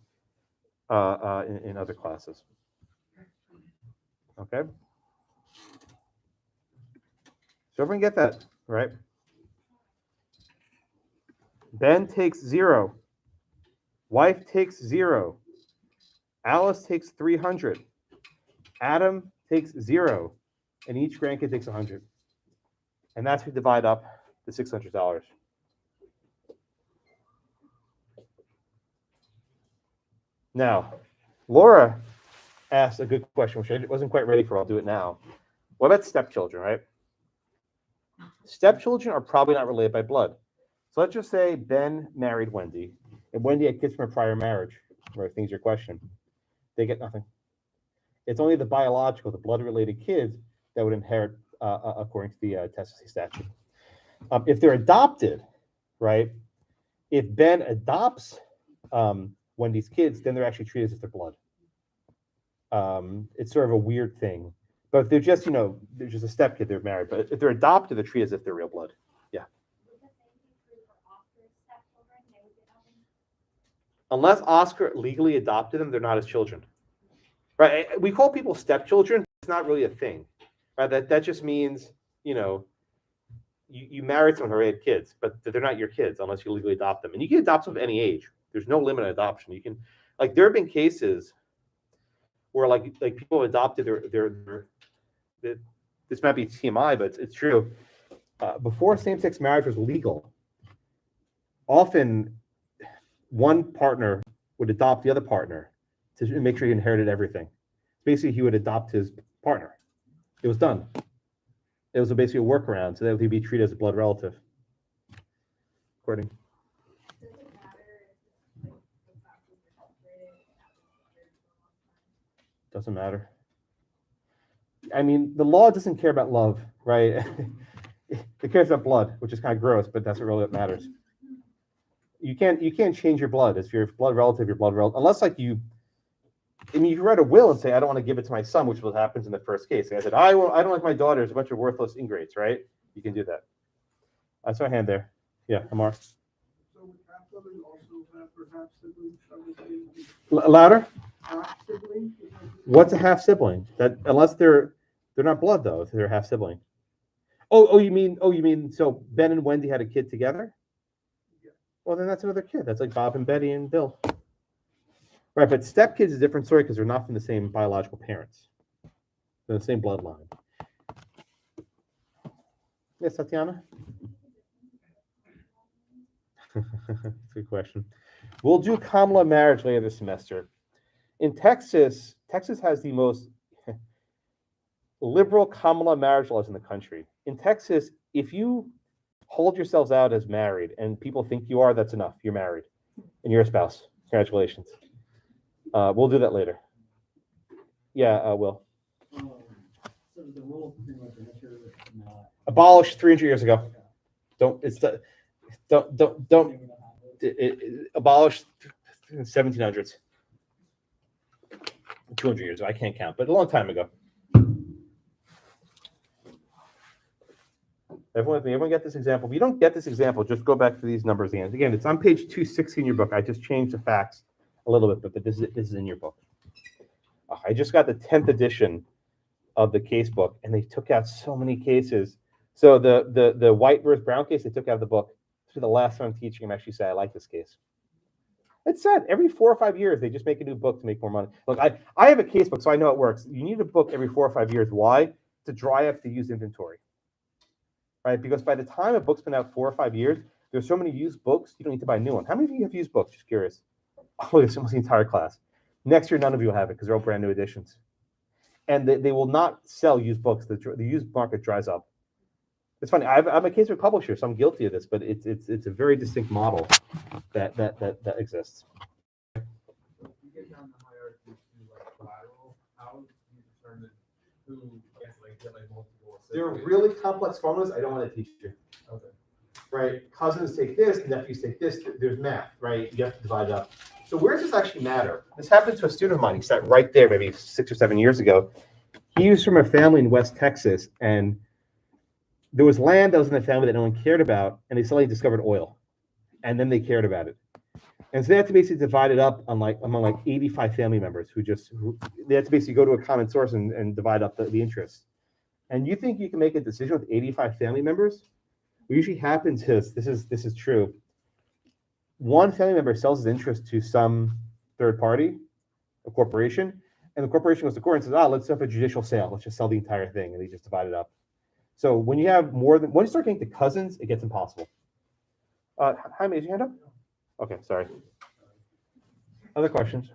in other classes. Okay. So everyone get that, right? Ben takes 0. Wife takes 0. Alice takes 300. Adam takes 0. And each grandkid takes 100. And that's how we divide up the $600. Now, Laura asked a good question, which I wasn't quite ready for. I'll do it now. What about stepchildren, right? Stepchildren are probably not related by blood. So let's just say Ben married Wendy, and Wendy had kids from a prior marriage, or I think is your question. They get nothing. It's only the biological, the blood-related kids that would inherit according to the testacy statute. If they're adopted, right? If Ben adopts Wendy's kids, then they're actually treated as if they're blood. It's sort of a weird thing. But if they're just, they're just a stepkid, they're married. But if they're adopted, they're treated as if they're real blood. Yeah. Unless Oscar legally adopted them, they're not his children. Right? We call people stepchildren. It's not really a thing. Right? That just means, you married someone who had kids, but they're not your kids unless you legally adopt them. And you can adopt them of any age. There's no limit on adoption. You can, there have been cases where like people adopted their this might be TMI, but it's true. Before same-sex marriage was legal, often one partner would adopt the other partner to make sure he inherited everything. Basically, he would adopt his partner, It was done. It was basically a workaround so that would be treated as a blood relative. According. Does it matter if like the spouses are separated and have been together for a long time? Doesn't matter. I mean, the law doesn't care about love, right? It cares about blood, which is kind of gross, but that's really what matters. You can't change your blood. If you're blood relative, you're blood relative. Unless like you write a will and say, I don't want to give it to my son, which is what happens in the first case. I said, I don't like my daughter. There's a bunch of worthless ingrates, right? You can do that. I saw a hand there. Yeah, Amar. So would half siblings also have perhaps siblings? Louder. Half siblings? What's a half sibling? That unless they're not blood though, if they're half sibling. Oh, you mean so Ben and Wendy had a kid together? Yeah. Well, then that's another kid. That's like Bob and Betty and Bill. Right, but stepkids is a different story because they're not from the same biological parents. They're the same bloodline. Yes, Tatiana? Good question. We'll do common law marriage later this semester. In Texas has the most liberal common law marriage laws in the country. In Texas, if you hold yourselves out as married and people think you are, that's enough. You're married and you're a spouse. Congratulations. We'll do that later. Yeah, Will. So the rule pretty much not. Abolished 300 years ago. Abolished in the 1700s. 200 years ago. I can't count, but a long time ago. Everyone get this example? If you don't get this example, just go back to these numbers again. Again, it's on page 260 in your book. I just changed the facts a little bit, but this is in your book. I just got the 10th edition of the case book, and they took out so many cases. So the white versus brown case, they took out of the book. For the last time I'm teaching, I'm actually saying I like this case. It's sad. Every 4 or 5 years, they just make a new book to make more money. Look, I have a case book, so I know it works. You need a book every 4 or 5 years. Why? To dry up the used inventory. Right? Because by the time a book's been out 4 or 5 years, there's so many used books, you don't need to buy a new one. How many of you have used books? Just curious. Oh, it's almost the entire class. Next year, none of you will have it because they're all brand new editions. And they will not sell used books. The used market dries up. It's funny. I'm a case book publisher, so I'm guilty of this, but it's a very distinct model that exists. You get down the hierarchy to like collateral. How do you determine who gets get multiple? There are really complex formulas I don't want to teach you. Okay. Right? Cousins take this, nephews take this. There's math, right? You have to divide up. So where does this actually matter? This happened to a student of mine. He sat right there maybe 6 or 7 years ago. He was from a family in West Texas, and there was land that was in the family that no one cared about, and they suddenly discovered oil, and then they cared about it. And so they had to basically divide it up among 85 family members who they had to basically go to a common source and divide up the interest. And you think you can make a decision with 85 family members? What usually happens is, this is true. One family member sells his interest to some third party, a corporation, and the corporation goes to court and says, let's have a judicial sale. Let's just sell the entire thing. And they just divide it up. So when you have once you start getting to cousins, it gets impossible. Jaime, is your hand up? Okay, sorry. Other questions?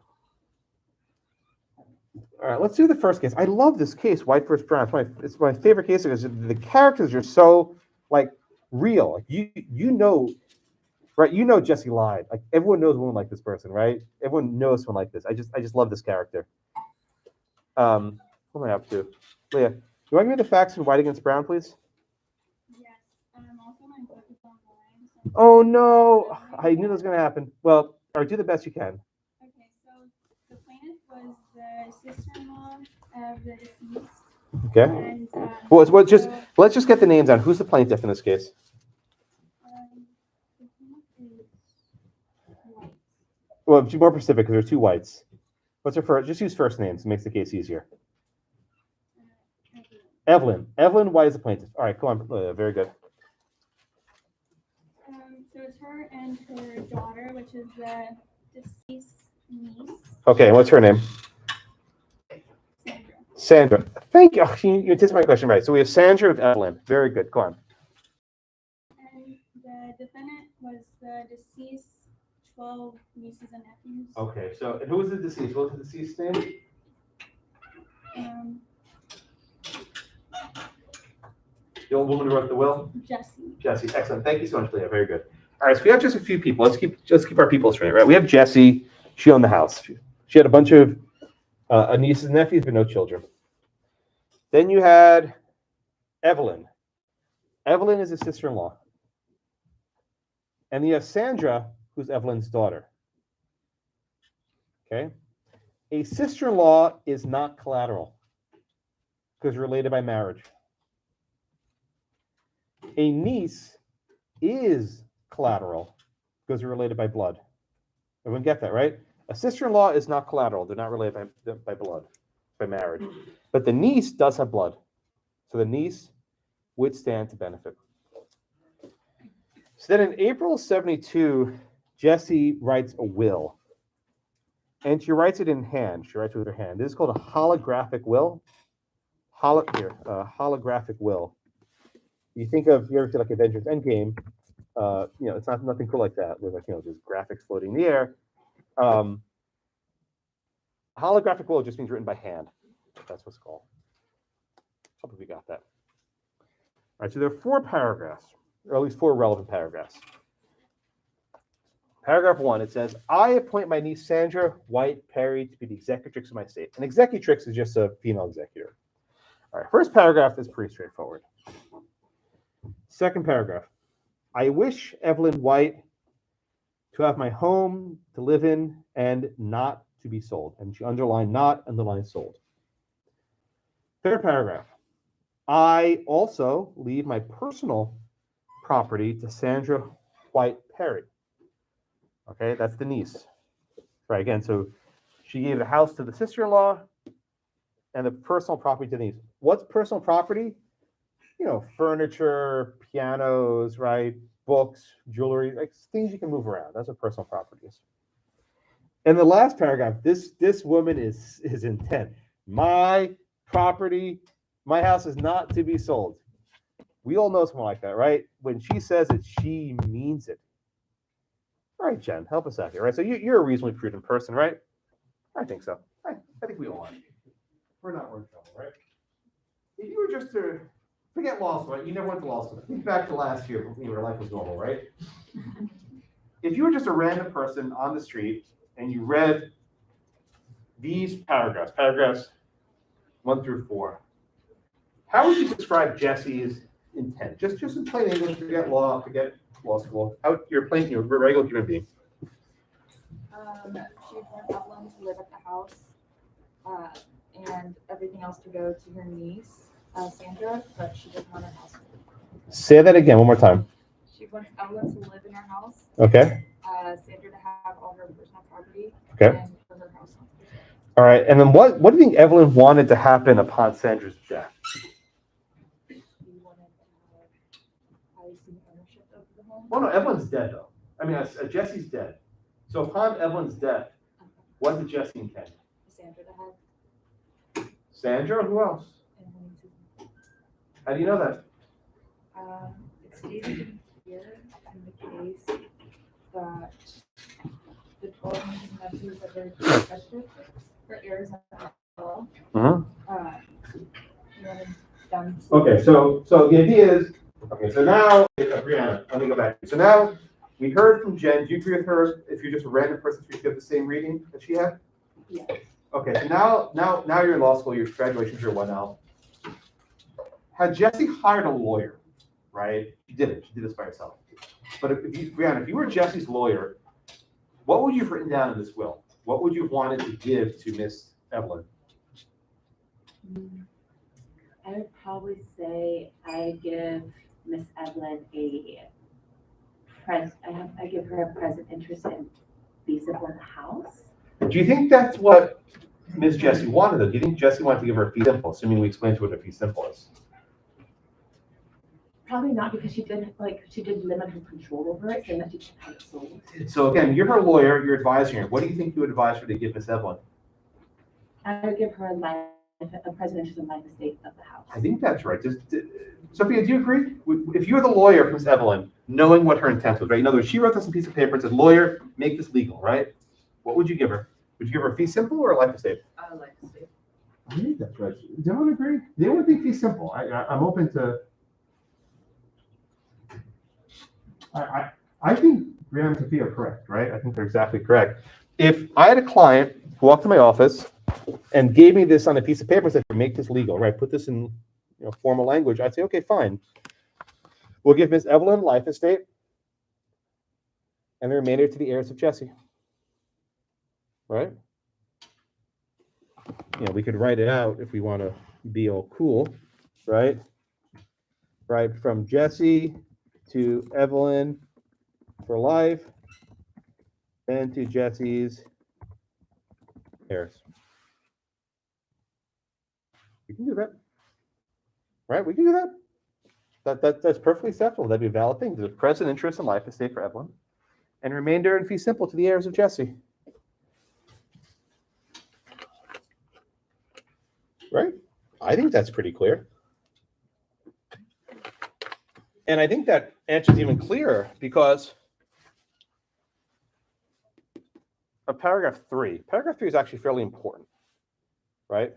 All right, let's do the first case. I love this case, white versus brown. It's my favorite case because the characters are so real. Like you know, right? You know Jesse lied. Like everyone knows a woman like this person, right? Everyone knows someone like this. I just love this character. What am I up to? Leah, you want to give me the facts in white against brown, please? Yes, also my book is online. So Oh no, I knew that was going to happen. Well, or do the best you can. okay, so the plaintiff was the sister-in-law of the deceased. Okay. And Let's just get the names down. Who's the plaintiff in this case? the plaintiff is white. Well, be more specific because there are two whites. What's her first? Just use first names. It makes the case easier. Evelyn. Evelyn White is the plaintiff. All right, come on. Very good. So it's her and her daughter, which is the deceased niece, Okay, what's her name? Sandra. Sandra. Thank you. Oh, you anticipated my question right. So we have Sandra and Evelyn. Very good. Go on. And the defendant was the deceased 12 nieces and nephews. Okay, so who was the deceased? What was the deceased name? The old woman who wrote the will? Jesse. Jesse, excellent. Thank you so much, Leah. Very good. All right, so we have just a few people. Let's keep our people straight, right? We have Jesse. She owned the house. She had a bunch of nieces and nephews, but no children. Then you had Evelyn. Evelyn is a sister-in-law. And you have Sandra, who's Evelyn's daughter. Okay? A sister-in-law is not collateral because related by marriage. A niece is collateral because they're related by blood. Everyone get that, right? A sister-in-law is not collateral. They're not related by blood, by marriage. But the niece does have blood. So the niece would stand to benefit. So then in April 72, Jessie writes a will. And she writes it in hand. She writes it with her hand. This is called a holographic will. Holographic will. You think of, you ever see like Avengers Endgame, it's nothing cool like that, with like, just graphics floating in the air. Holographic will just means written by hand. That's what's called. Hope we got that. All right, so there are 4 paragraphs, or at least 4 relevant paragraphs. Paragraph 1, it says, I appoint my niece Sandra White Perry to be the executrix of my estate. An executrix is just a female executor. All right, first paragraph is pretty straightforward. Second paragraph, I wish Evelyn White to have my home to live in and not to be sold. And she underlined not, underlined sold. Third paragraph, I also leave my personal property to Sandra White Perry. Okay, that's the niece. Right, again, so she gave the house to the sister-in-law and the personal property to the niece. What's personal property? Furniture, pianos, right? Books, jewelry, like things you can move around. That's what personal property is. And the last paragraph, this woman is intent. My property, my house is not to be sold. We all know someone like that, right? When she says it, she means it. All right, Jen, help us out here, right? So you're a reasonably prudent person, right? I think so. I think we all are. We're in trouble, right? If you were just to forget law school, right? You never went to law school. Think back to last year when your life was normal, right? If you were just a random person on the street and you read these paragraphs 1 through 4, how would you describe Jesse's intent? Just in plain English, forget law school. How you're plain, you're a regular human being. She wants Evelyn to live at the house, and everything else to go to her niece, Sandra, but she doesn't want her house. Say that again, one more time. She wants Evelyn to live in her house. Okay. Sandra to have all her personal property. Okay. And for her house. All right, and then what do you think Evelyn wanted to happen upon Sandra's death? She wanted to have, I assume, ownership of the home. Well, no, Evelyn's dead though. I mean, Jesse's dead. So upon Evelyn's death, what did Jesse intend? Sandra to have. Sandra, or who else? And her nieces. How do you know that? It's stated here in the case that the 12 nieces and nephews that were requested for heirs and all. He wanted them to. Okay, so the idea is, so now, Brianna, let me go back. So now, we heard from Jen. Do you agree with her? If you're just a random person, you get the same reading that she had? Yeah. Okay, so now you're in law school, your graduation's your what now? Had Jessie hired a lawyer, right? She didn't. She did this by herself. But Brianna, if you were Jessie's lawyer, what would you have written down in this will? What would you have wanted to give to Miss Evelyn? I would probably say I give Miss Evelyn I give her a present interest in fee simple in the house. Do you think that's what Miss Jessie wanted, though? Do you think Jessie wanted to give her a fee simple, assuming we explained to her what a fee simple is? Probably not, because she did limit her control over it, saying that she can't have it sold. So again, you're her lawyer, you're advising her. What do you think you would advise her to give Miss Evelyn? I would give her a present interest in life estate of the house. I think that's right. Sophia, do you agree? If you were the lawyer for Miss Evelyn, knowing what her intent was, right? In other words, she wrote this on a piece of paper and said, lawyer, make this legal, right? What would you give her? Would you give her a fee simple or a life estate? Life estate. I think that's right. Does everyone agree? They would think fee simple. I'm open to I think Graham and Sophia are correct, right? I think they're exactly correct. If I had a client who walked to my office and gave me this on a piece of paper and said, make this legal, right? Put this in formal language, I'd say, okay, fine. We'll give Miss Evelyn life estate and the remainder to the heirs of Jesse. Right? We could write it out if we want to be all cool, right? Right, from Jesse to Evelyn for life, and to Jesse's heirs. We can do that. Right? We can do that. That's perfectly acceptable. That'd be a valid thing. There's a present interest in life estate for Evelyn, and remainder in fee simple to the heirs of Jesse. Right? I think that's pretty clear. And I think that answer is even clearer because of paragraph 3. Paragraph 3 is actually fairly important, right?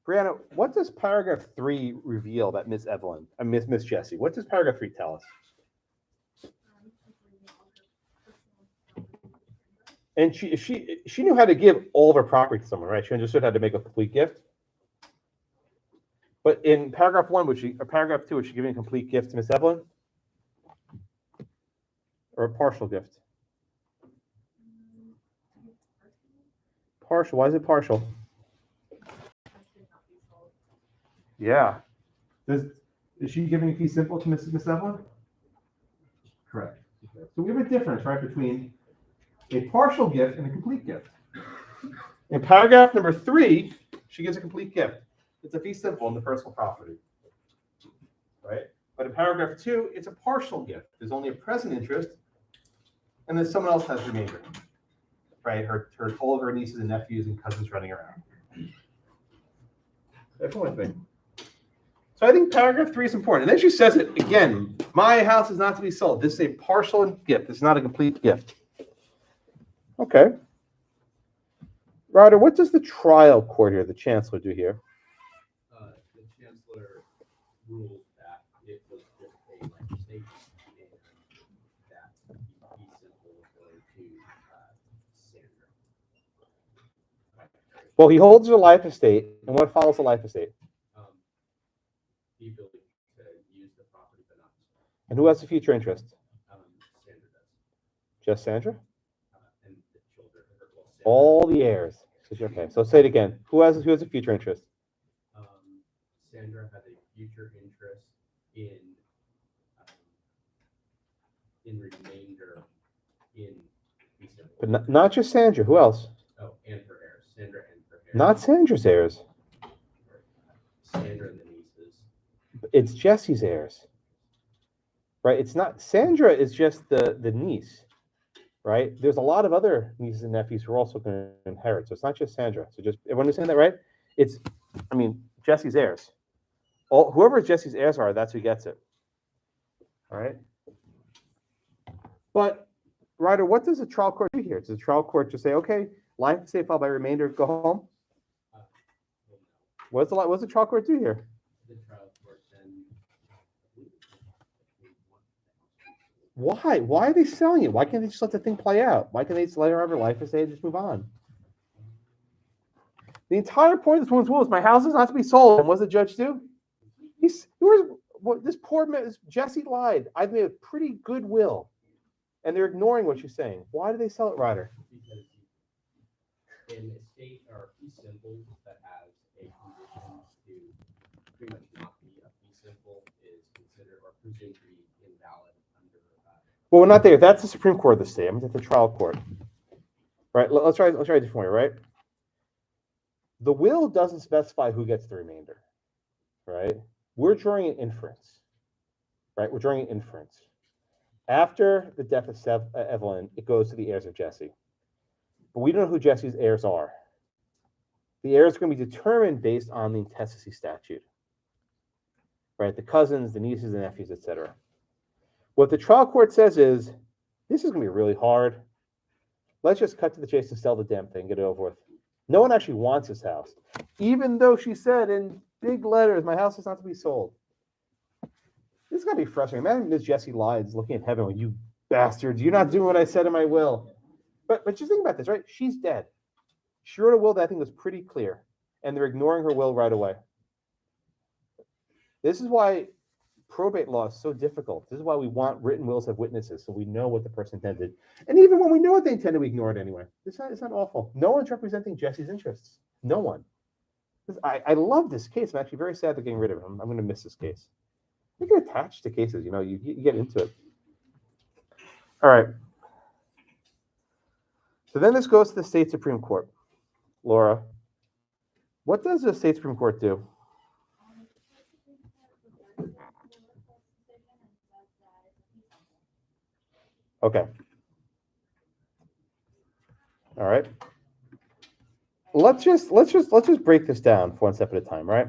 Brianna, what does paragraph 3 reveal about Miss Evelyn and Miss Jessie? What does paragraph 3 tell us? And she knew how to give all of her property to someone, right? She understood how to make a complete gift. But in paragraph 1, or paragraph 2, was she giving a complete gift to Miss Evelyn? Or a partial gift? Partial. Why is it partial? Yeah. Is she giving a fee simple to Miss Evelyn? Correct. So we have a difference, right, between a partial gift and a complete gift. In paragraph number 3, she gives a complete gift. It's a fee simple in the personal property, right? But in paragraph 2, it's a partial gift. There's only a present interest, and then someone else has remainder, right? All of her nieces and nephews and cousins running around. That's one thing. So I think paragraph 3 is important. And then she says it again, my house is not to be sold. This is a partial gift. It's not a complete gift. Okay. Ryder, what does the trial court here, the chancellor, do here? The chancellor ruled that it was just a legislation and that the fee simple was going to Sandra. Well, he holds a life estate, and what follows a life estate? The ability to use the property but not. And who has the future interest? Sandra does. Just Sandra? And the children. Sandra. All the heirs. Okay, so say it again. Who has a future interest? Sandra has a future interest in remainder in fee simple. But not just Sandra. Who else? Oh, and her heirs. Sandra and her heirs. Not Sandra's heirs. Sandra and the nieces. It's Jesse's heirs. Right? It's not Sandra is just the niece. Right? There's a lot of other nieces and nephews who are also going to inherit. So it's not just Sandra. So just everyone understand that, right? It's Jesse's heirs. Whoever Jesse's heirs are, that's who gets it. All right. But Ryder, what does the trial court do here? Does the trial court just say, okay, life estate filed by remainder, go home? What's the trial court do here? The trial court then. Why? Why are they selling it? Why can't they just let the thing play out? Why can't they just let her have her life estate and just move on? The entire point of this woman's will is my house is not to be sold. And what does the judge do? This poor man, Jesse lied. I've made a pretty good will. And they're ignoring what she's saying. Why do they sell it, Ryder? Because in a state or fee simple that has a condition to pretty much not be a fee simple is considered or presumed to be invalid under. Well, we're not there. That's the Supreme Court of the state. I'm at the trial court. Right? Let's try a different way, right? The will doesn't specify who gets the remainder. Right? We're drawing an inference. Right? We're drawing an inference. After the death of Evelyn, it goes to the heirs of Jesse. But we don't know who Jesse's heirs are. The heirs are going to be determined based on the intestacy statute. Right? The cousins, the nieces, the nephews, etc. What the trial court says is, this is going to be really hard. Let's just cut to the chase and sell the damn thing, get it over with. No one actually wants this house. Even though she said in big letters, my house is not to be sold. This is gonna be frustrating. Imagine Miss Jessie lies looking at heaven, like, you bastards, you're not doing what I said in my will. But just think about this, right? She's dead. She wrote a will that I think was pretty clear, and they're ignoring her will right away. This is why probate law is so difficult. This is why we want written wills have witnesses, so we know what the person intended. And even when we know what they intended, we ignore it anyway. It's not awful. No one's representing Jesse's interests. No one. I love this case. I'm actually very sad they're getting rid of him. I'm going to miss this case. You get attached to cases, you get into it. All right. So then this goes to the state Supreme Court. Laura, what does the state Supreme Court do? Okay. All right. Let's just break this down one step at a time, right?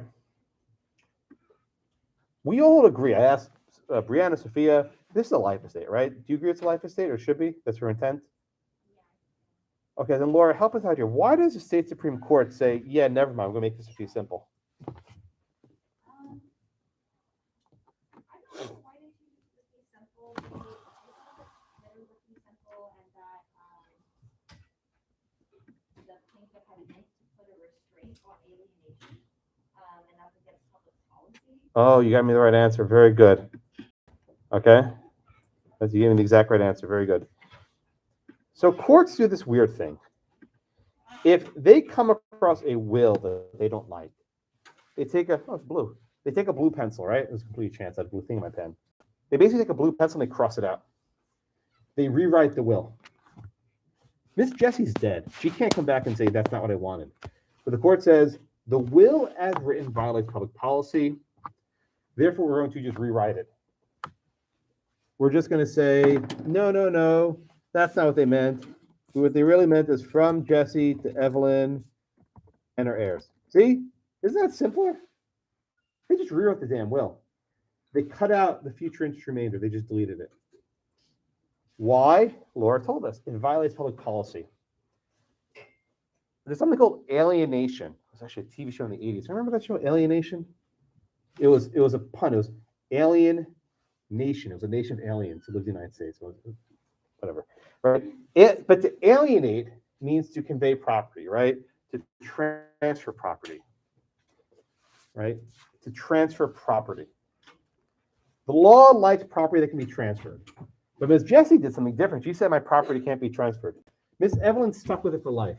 We all agree. I asked Brianna, Sophia, this is a life estate, right? Do you agree it's a life estate, or should be? That's her intent? Okay, then Laura, help us out here. Why does the state Supreme Court say, yeah, never mind, we're gonna make this fee simple? I don't know, why did you use the fee simple? Because there was a fee simple and that, the plaintiff had meant to put a restraint on alienation, and that's against public policy. Oh, you got me the right answer. Very good. Okay. You gave me the exact right answer. Very good. So courts do this weird thing. If they come across a will that they don't like, they take it's blue. They take a blue pencil, right? It was a complete chance. I had a blue thing in my pen. They basically take a blue pencil and they cross it out. They rewrite the will. Miss Jessie's dead. She can't come back and say, that's not what I wanted. But the court says, the will as written violates public policy. Therefore, we're going to just rewrite it. We're just going to say, no, that's not what they meant. What they really meant is from Jessie to Evelyn and her heirs. See? Isn't that simpler? They just rewrote the damn will. They cut out the future interest remainder. They just deleted it. Why? Laura told us. It violates public policy. There's something called Alienation. It was actually a TV show in the 80s. Remember that show, Alienation? It was a pun. It was Alien Nation. It was a nation of aliens who lived in the United States. Whatever. Right? But to alienate means to convey property, right? To transfer property. Right? To transfer property. The law likes property that can be transferred. But Ms. Jessie did something different. She said my property can't be transferred. Miss Evelyn's stuck with it for life.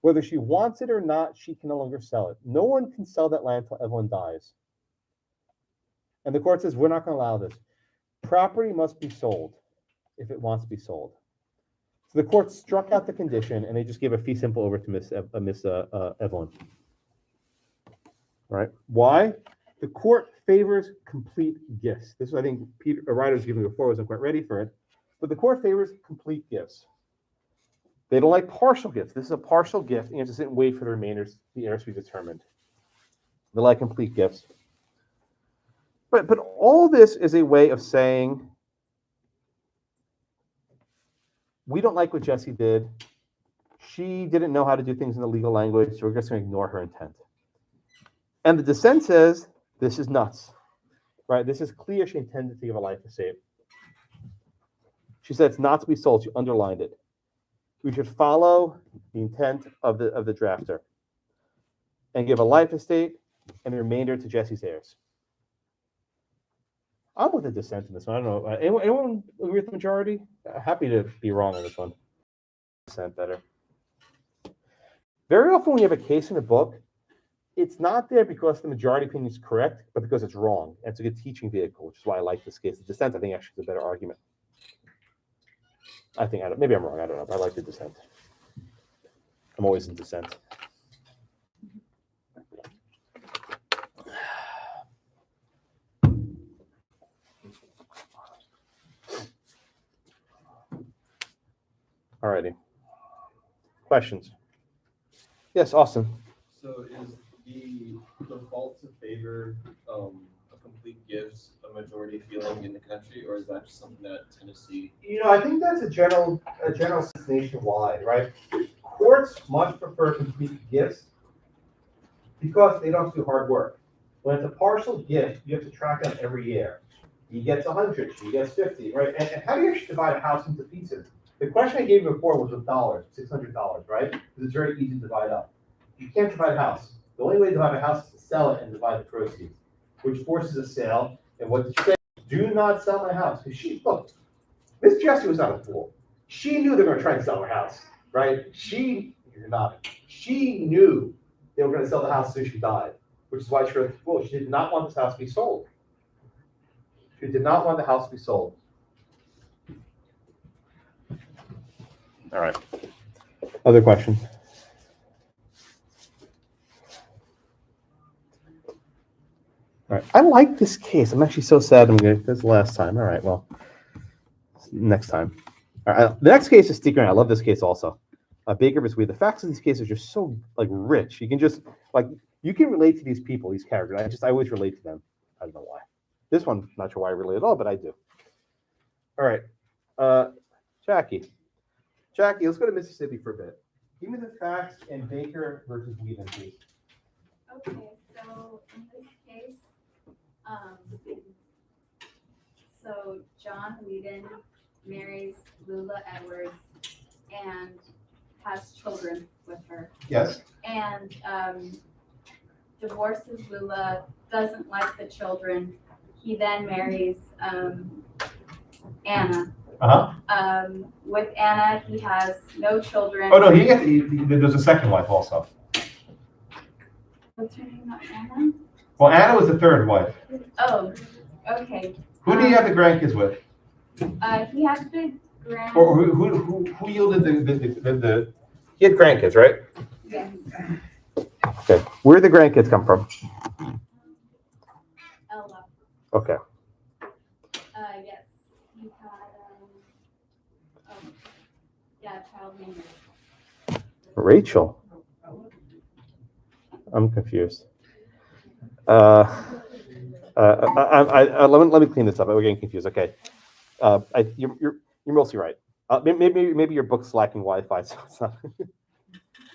Whether she wants it or not, she can no longer sell it. No one can sell that land until Evelyn dies. And the court says, we're not going to allow this. Property must be sold if it wants to be sold. So the court struck out the condition, and they just gave a fee simple over to Miss Evelyn. Right? Why? The court favors complete gifts. This is, I think, a writer was giving before, wasn't quite ready for it. But the court favors complete gifts. They don't like partial gifts. This is a partial gift, and you have to sit and wait for the remainders, the heirs to be determined. They like complete gifts. But all this is a way of saying, we don't like what Jessie did. She didn't know how to do things in the legal language, so we're just going to ignore her intent. And the dissent says, this is nuts, right? This is clear she intended to give a life estate. She said it's not to be sold. She underlined it. We should follow the intent of the drafter and give a life estate and the remainder to Jessie's heirs. I'm with the dissent in this one. I don't know. Anyone agree with the majority? Happy to be wrong on this one. Dissent better. Very often when you have a case in a book, it's not there because the majority opinion is correct, but because it's wrong. And it's a good teaching vehicle, which is why I like this case. The dissent, I think, actually is a better argument. Maybe I'm wrong. I don't know. But I like the dissent. I'm always in dissent. Alrighty. Questions? Yes, Austin. So is the default to favor a complete gifts a majority feeling in the country, or is that just something that Tennessee? I think that's a general sense nationwide, right? Courts much prefer complete gifts because they don't do hard work. When it's a partial gift, you have to track out every year. He gets 100. He gets 50, right? And how do you actually divide a house into pieces? The question I gave you before was with dollars, $600, right? Because it's very easy to divide up. You can't divide a house. The only way to divide a house is to sell it and divide the proceeds, which forces a sale. And what did she say? Do not sell my house. Because look, Miss Jessie was not a fool. She knew they were going to try and sell her house, right? She knew they were going to sell the house as soon as she died, which is why she wrote the will. She did not want this house to be sold. She did not want the house to be sold. All right. Other questions? All right. I like this case. I'm actually so sad. This is the last time. All right. Well, next time. All right. The next case is Sticker. I love this case also. Baker vs. Weed. The facts of these cases are just so rich. You can just you can relate to these people, these characters. I always relate to them. I don't know why. This one, not sure why I relate at all, but I do. All right. Jackie, let's go to Mississippi for a bit. Give me the facts in Baker versus Wheaton, please. Okay, so in this case, so John Whedon marries Lula Edwards and has children with her. Yes. And divorces Lula, doesn't like the children. He then marries Anna. With Anna, he has no children. Oh no, there's a second wife also. What's her name? Not Anna? Well, Anna was the third wife. Oh, okay. Who do you have the grandkids with? He has the grand. Or who yielded the he had grandkids, right? Yes. Okay. Where did the grandkids come from? Ella. Okay. Yes. He had, child named Rachel. I'm confused. Let me clean this up. We're getting confused. Okay. You're mostly right. Maybe your book's lacking Wi-Fi, so it's not.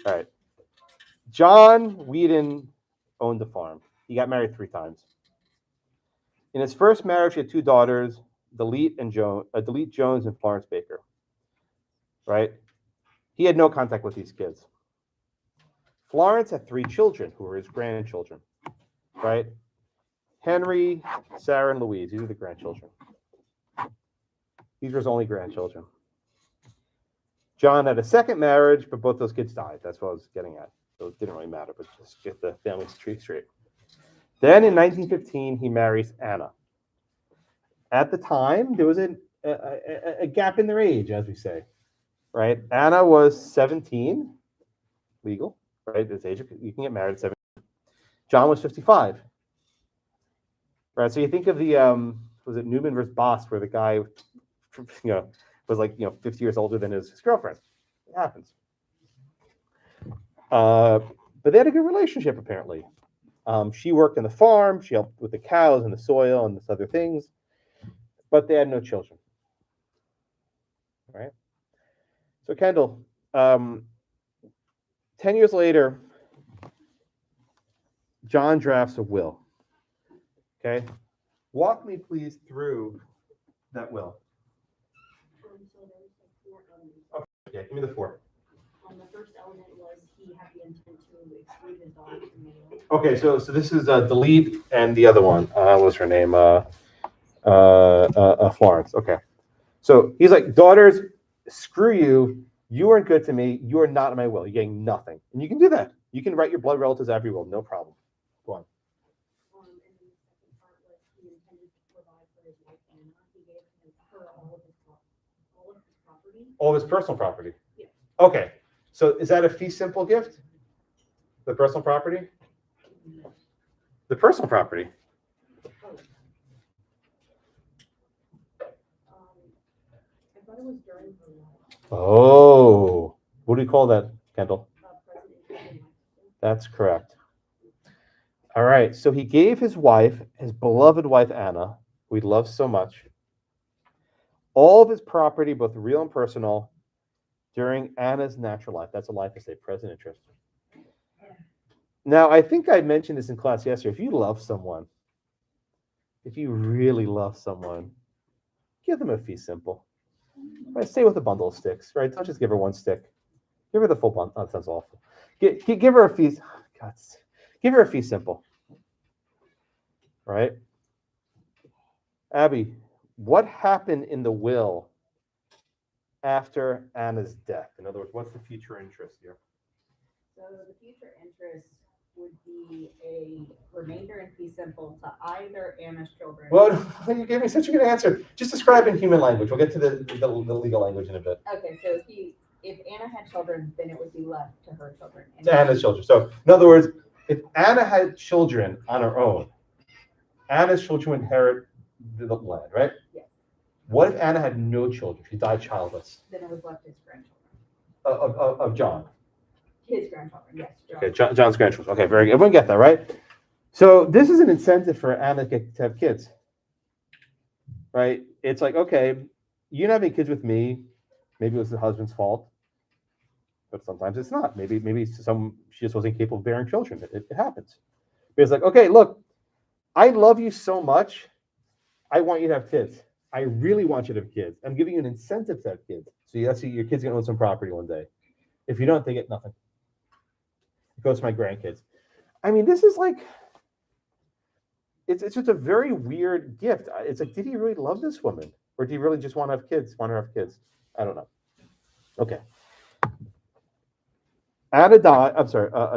All right. John Whedon owned a farm. He got married 3 times. In his first marriage, he had 2 daughters, Delete Jones and Florence Baker. Right? He had no contact with these kids. Florence had 3 children who were his grandchildren. Right? Henry, Sarah, and Louise. These are the grandchildren. These were his only grandchildren. John had a second marriage, but both those kids died. That's what I was getting at. So it didn't really matter, but just get the family tree straight. Then in 1915, he marries Anna. At the time, there was a gap in their age, as we say. Right? Anna was 17, legal, right? This age you can get married at 17. John was 55. Right? So you think of the was it Newman versus Boss, where the guy was 50 years older than his girlfriend. It happens. But they had a good relationship, apparently. She worked in the farm. She helped with the cows and the soil and this other things. But they had no children. All right? So, Kendall, 10 years later, John drafts a will. Okay? Walk me, please, through that will. So there was 4 elements. Okay, give me the 4. The first element was he had the intent to exclude his daughter from the will. Okay, so this is Delete and the other one. What was her name? Florence. Okay. So he's like, daughters, screw you. You aren't good to me. You are not in my will. You're getting nothing. And you can do that. You can write your blood relatives out of your will. No problem. Go on. And then the second part was he intended to provide for his wife Anna. He gave her all of his property. All of his personal property? Yeah. Okay. So is that a fee simple gift? The personal property? The personal property. I thought it was during her life. Oh. What do you call that, Kendall? President. That's correct. All right. So he gave his wife, his beloved wife, Anna, who he loves so much, all of his property, both real and personal, during Anna's natural life. That's a life estate, present interest. Now, I think I mentioned this in class yesterday. If you love someone if you really love someone, give them a fee simple. Right? Stay with a bundle of sticks, right? Don't just give her one stick. Give her the full bundle. Oh, that sounds awful. Give her a fee. God, give her a fee simple. Right? Abby, what happened in the will after Anna's death? In other words, what's the future interest here? So the future interest would be a remainder in fee simple to either Anna's children. Well, you gave me such a good answer. Just describe in human language. We'll get to the legal language in a bit. Okay, so if Anna had children, then it would be left to her children. And To Anna's children. So, in other words, if Anna had children on her own, Anna's children would inherit the land, right? Yes. What if Anna had no children? She died childless. Then it was left his grandchildren. Of John. His grandchildren, yes. Okay, John's grandchildren. Okay, very good. Everyone get that, right? So this is an incentive for Anna to have kids, right? It's like, okay, you not having kids with me, maybe it was the husband's fault, but sometimes it's not. Maybe she just wasn't capable of bearing children. It happens. But it's like, okay, look, I love you so much. I want you to have kids. I really want you to have kids. I'm giving you an incentive to have kids. So that's your kid's gonna own some property one day. If you don't, they get nothing. It goes to my grandkids. I mean, this is like, it's just a very weird gift. It's like, did he really love this woman? Or did he really just want to have kids, want her to have kids? I don't know. Okay.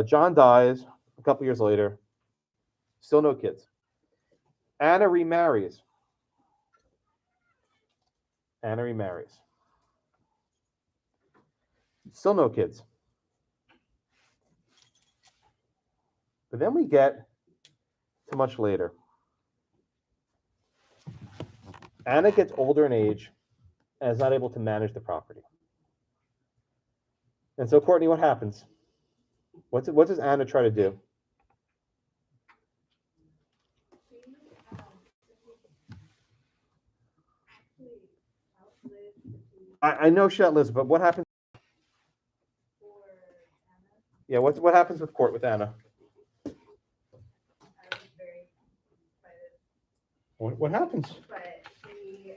John dies a couple years later. Still no kids. Anna remarries. Still no kids. But then we get to much later. Anna gets older in age and is not able to manage the property. And so, Courtney, what happens? What does Anna try to do? I know she outlives, but what happens? Yeah, what happens with Anna? What happens? But she,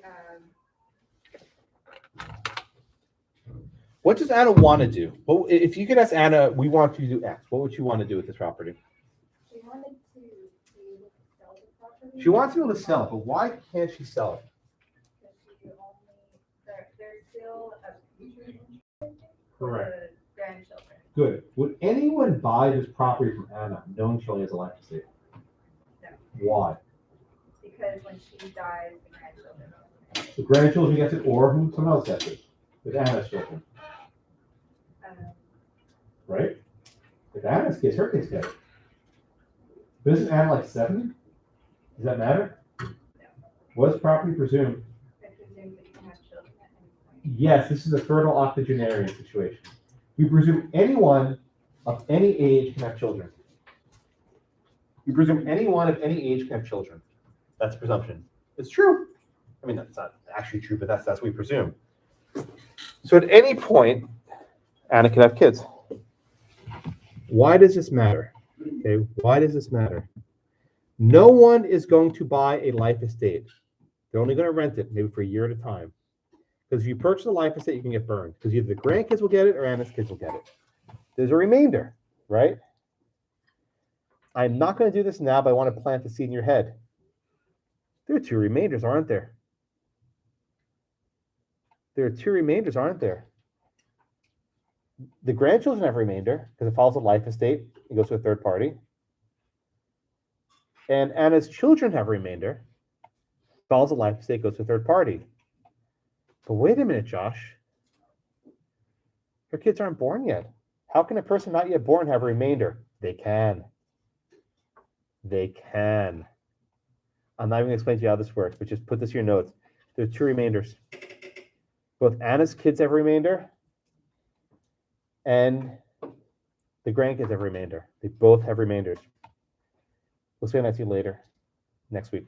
What does Anna want to do? Well, if you could ask Anna, we want you to do X. What would you want to do with this property? she wanted to be able to sell the property. She wants to be able to sell it, but why can't she sell it? Because she only, there's still a future interest for Correct. the grandchildren. Good. Would anyone buy this property from Anna knowing she only has a life estate? No. Why? Because when she dies, the grandchildren. The grandchildren gets it, or who someone else gets it? With Anna's children, right? If Anna's kids, her kids get it. But isn't Anna like 70? Does that matter? No. Was property presumed? It presumes that you can have children at any point. Yes, this is a fertile octogenarian situation. We presume anyone of any age can have children. We presume anyone of any age can have children. That's presumption. It's true. I mean, that's not actually true, but that's what we presume. So at any point, Anna could have kids. Why does this matter? Okay, why does this matter? No one is going to buy a life estate. They're only going to rent it, maybe for a year at a time. Because if you purchase a life estate, you can get burned. Because either the grandkids will get it or Anna's kids will get it. There's a remainder, right? I'm not going to do this now, but I want to plant the seed in your head. There are two remainders, aren't there? There are two remainders, aren't there? The grandchildren have a remainder because it follows a life estate. It goes to a third party. And Anna's children have a remainder. Follows a life estate, goes to a third party. But wait a minute, Josh. Her kids aren't born yet. How can a person not yet born have a remainder? They can. They can. I'm not even going to explain to you how this works, but just put this in your notes. There are two remainders. Both Anna's kids have a remainder, and the grandkids have a remainder. They both have remainders. We'll explain that to you later, next week.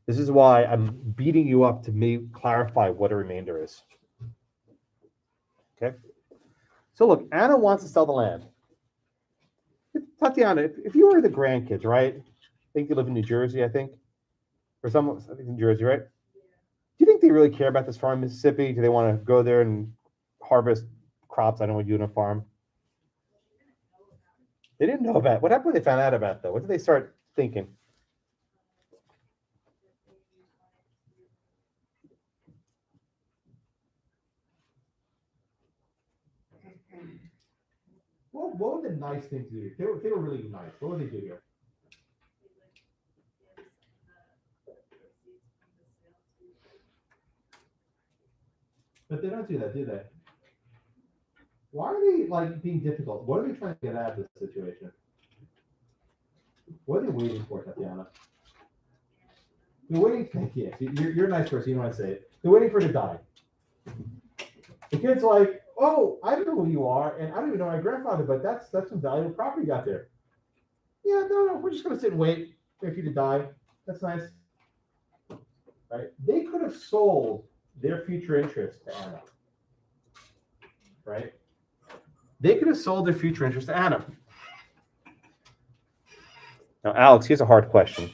This is why I'm beating you up to clarify what a remainder is. Okay? So look, Anna wants to sell the land. Tatiana, if you were the grandkids, right? I think you live in New Jersey, I think. or some, I think in Jersey, right? Do you think they really care about this farm in Mississippi? Do they want to go there and harvest crops? I don't want to do on a farm. They didn't know about it. What happened when they found out about it, though? What did they start thinking? Well, what would the nice thing to do? If they were really nice, what would they do here? But they don't do that, do they? Why are they like being difficult? What are they trying to get out of this situation? What are they waiting for, Tatiana? They're waiting. Yes, you're a nice person. You don't want to say it. They're waiting for it to die. The kid's like, oh, I don't know who you are, and I don't even know my grandfather, but that's some valuable property you got there. Yeah, no, we're just gonna sit and wait for you to die. That's nice. Right? They could have sold their future interest to Anna. Right? They could have sold their future interest to Anna. Now, Alex, here's a hard question.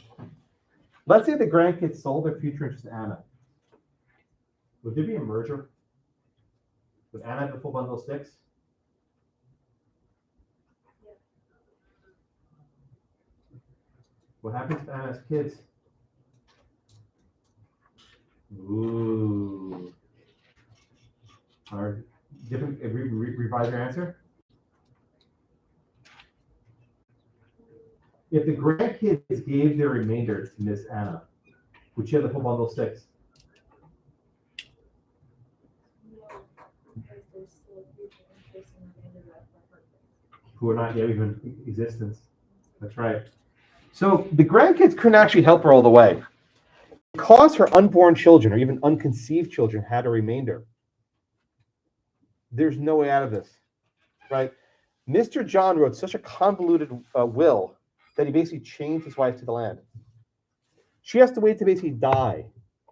Let's say the grandkids sold their future interest to Anna. Would there be a merger? Would Anna have the full bundle of sticks? What happens to Anna's kids? Ooh. Are different? Revise your answer. If the grandkids gave their remainder to Miss Anna, would she have the full bundle of sticks? Who are not yet even in existence. That's right. So the grandkids couldn't actually help her all the way. Because her unborn children or even unconceived children had a remainder, there's no way out of this, right? Mr. John wrote such a convoluted will that he basically chained his wife to the land. She has to wait to basically die.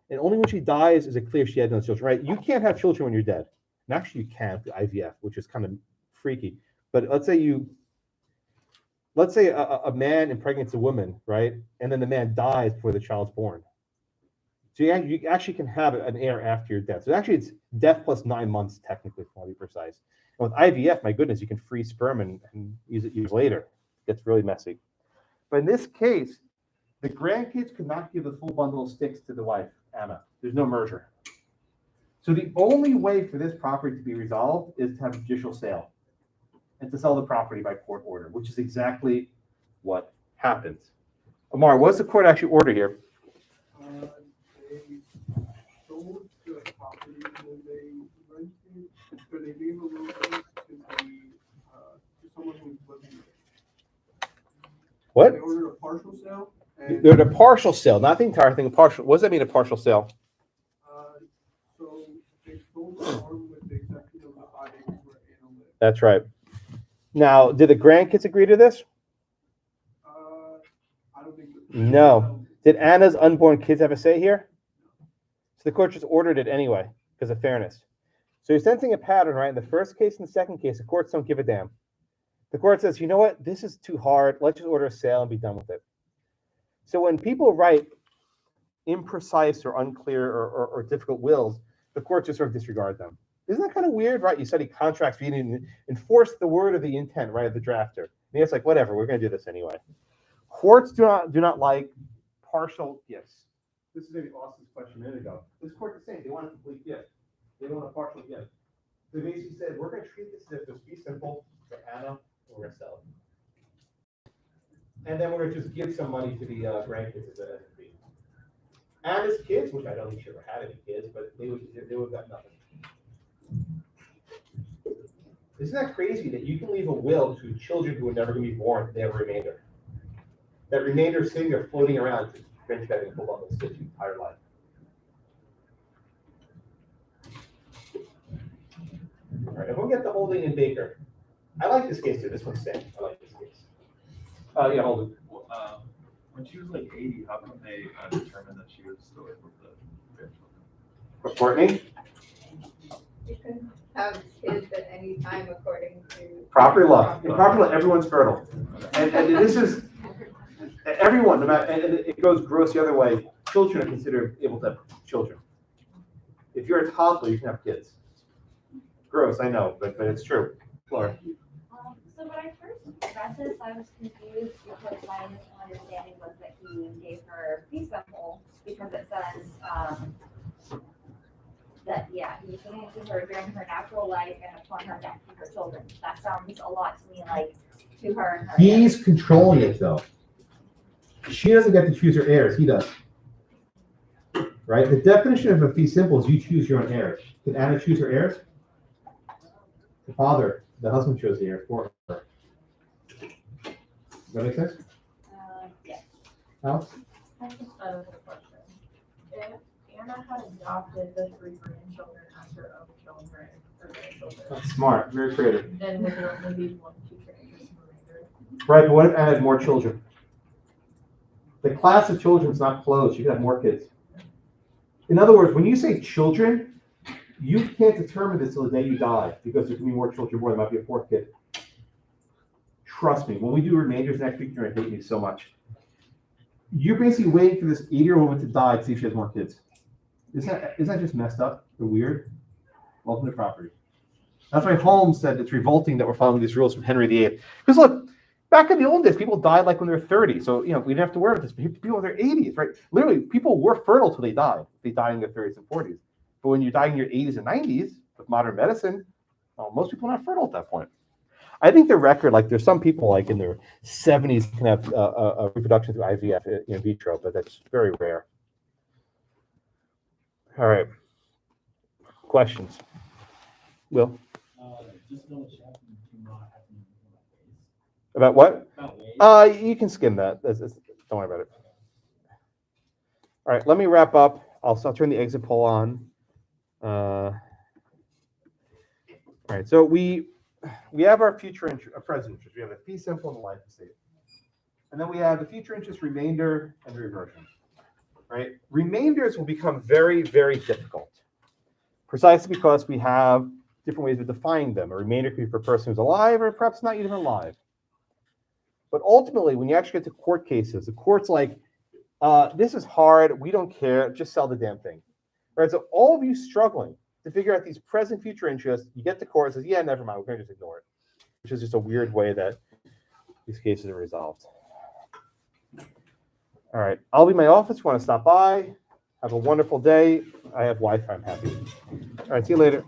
And only when she dies is it clear if she had no children, right? You can't have children when you're dead. And actually you can't, the IVF, which is kind of freaky. But let's say a man impregnates a woman, right? And then the man dies before the child's born. So you actually can have an heir after your death. So actually it's death plus 9 months, technically, to be precise. And with IVF, my goodness, you can freeze sperm and use it years later. It gets really messy. But in this case, the grandkids could not give the full bundle of sticks to the wife, Anna. There's no merger. So the only way for this property to be resolved is to have a judicial sale and to sell the property by court order, which is exactly what happens. Amar, what's the court actually order here? They sold the property when they rented, so they gave a little bit to someone who was living there. What? They ordered a partial sale. They're a partial sale, not the entire thing. A partial. What does that mean? A partial sale? So they sold the farm with the exception of the 5 acres where Anna lived. That's right. Now, did the grandkids agree to this? I don't think so. No. Did Anna's unborn kids have a say here? So the court just ordered it anyway because of fairness. So you're sensing a pattern, right? In the first case and the second case, the courts don't give a damn. The court says, you know what? This is too hard. Let's just order a sale and be done with it. So when people write imprecise or unclear or difficult wills, the courts just sort of disregard them. Isn't that kind of weird, right? You study contracts, but you didn't enforce the word or the intent, right, of the drafter. And it's like, whatever, we're going to do this anyway. Courts do not like partial gifts. This is maybe Austin's question a minute ago. This court is saying they want a complete gift. They don't want a partial gift. They basically said, we're going to treat this as if it's be simple for Anna, we're going to sell it. And then we're going to just give some money to the grandkids as a fee. Anna's kids, which I don't think she ever had any kids, but they would have got nothing. Isn't that crazy that you can leave a will to children who are never going to be born, they have a remainder? That remainder is sitting there floating around to prevent you having a full bundle of sticks your entire life. All right, if we'll get the holding in Baker. I like this case too. This one's staying. I like this case. Yeah, hold it. Well, when she was like 80, how come they determined that she was still able to? For Courtney? You can have kids at any time according to Property law. In property law, everyone's fertile. And this is everyone, no matter, and it goes gross the other way. children are considered able to have children. If you're a toddler, you can have kids. Gross, I know, but it's true. Laura. So when I first read this, I was confused because my initial understanding was that he gave her fee simple because it says, that, yeah, he's giving it to her during her natural life and upon her death to her children. That sounds a lot to me like to her and her. He's controlling it though. She doesn't get to choose her heirs, he does. Right? The definition of a fee simple is you choose your own heirs. Can Anna choose her heirs? The father, the husband chose the heirs for her. Does that make sense? Yes. Alex? I just have a question. If Anna had adopted the 3 grandchildren as her own children or grandchildren, That's smart, very creative. then would there only be 1 future interest remainder? Right, but what if Anna had more children? The class of children is not closed, you can have more kids. In other words, when you say children, you can't determine this till the day you die, because there can be more children born, there might be a 4th kid. Trust me, when we do remainders next week, you're gonna hate me so much. You're basically waiting for this 80-year-old woman to die to see if she has more kids. Isn't that just messed up or weird? Welcome to property. That's why Holmes said it's revolting that we're following these rules from Henry VIII. Because look, back in the old days, people died like when they were 30. So, we didn't have to worry about this. But people in their 80s, right? Literally, people were fertile till they died. They died in their 30s and 40s. But when you die in your 80s and 90s with modern medicine, most people are not fertile at that point. I think the record, like there's some people like in their 70s can have a reproduction through IVF in vitro, but that's very rare. All right. Questions? Will? Just double check you do not have to use About what? about ways. You can skim that. Don't worry about it. All right, let me wrap up. I'll turn the exit poll on. All right, so we have our future interest, present interest. We have a fee simple and a life estate. And then we have the future interest remainder and reversion. Right? Remainders will become very, very difficult. Precisely because we have different ways of defining them. A remainder could be for a person who's alive or perhaps not even alive. But ultimately, when you actually get to court cases, the court's like, this is hard, we don't care, just sell the damn thing. Right? So all of you struggling to figure out these present future interests, you get to court and says, yeah, never mind, we're going to just ignore it. Which is just a weird way that these cases are resolved. All right, I'll be in my office. If you want to stop by, have a wonderful day. I have Wi-Fi, I'm happy. All right, see you later.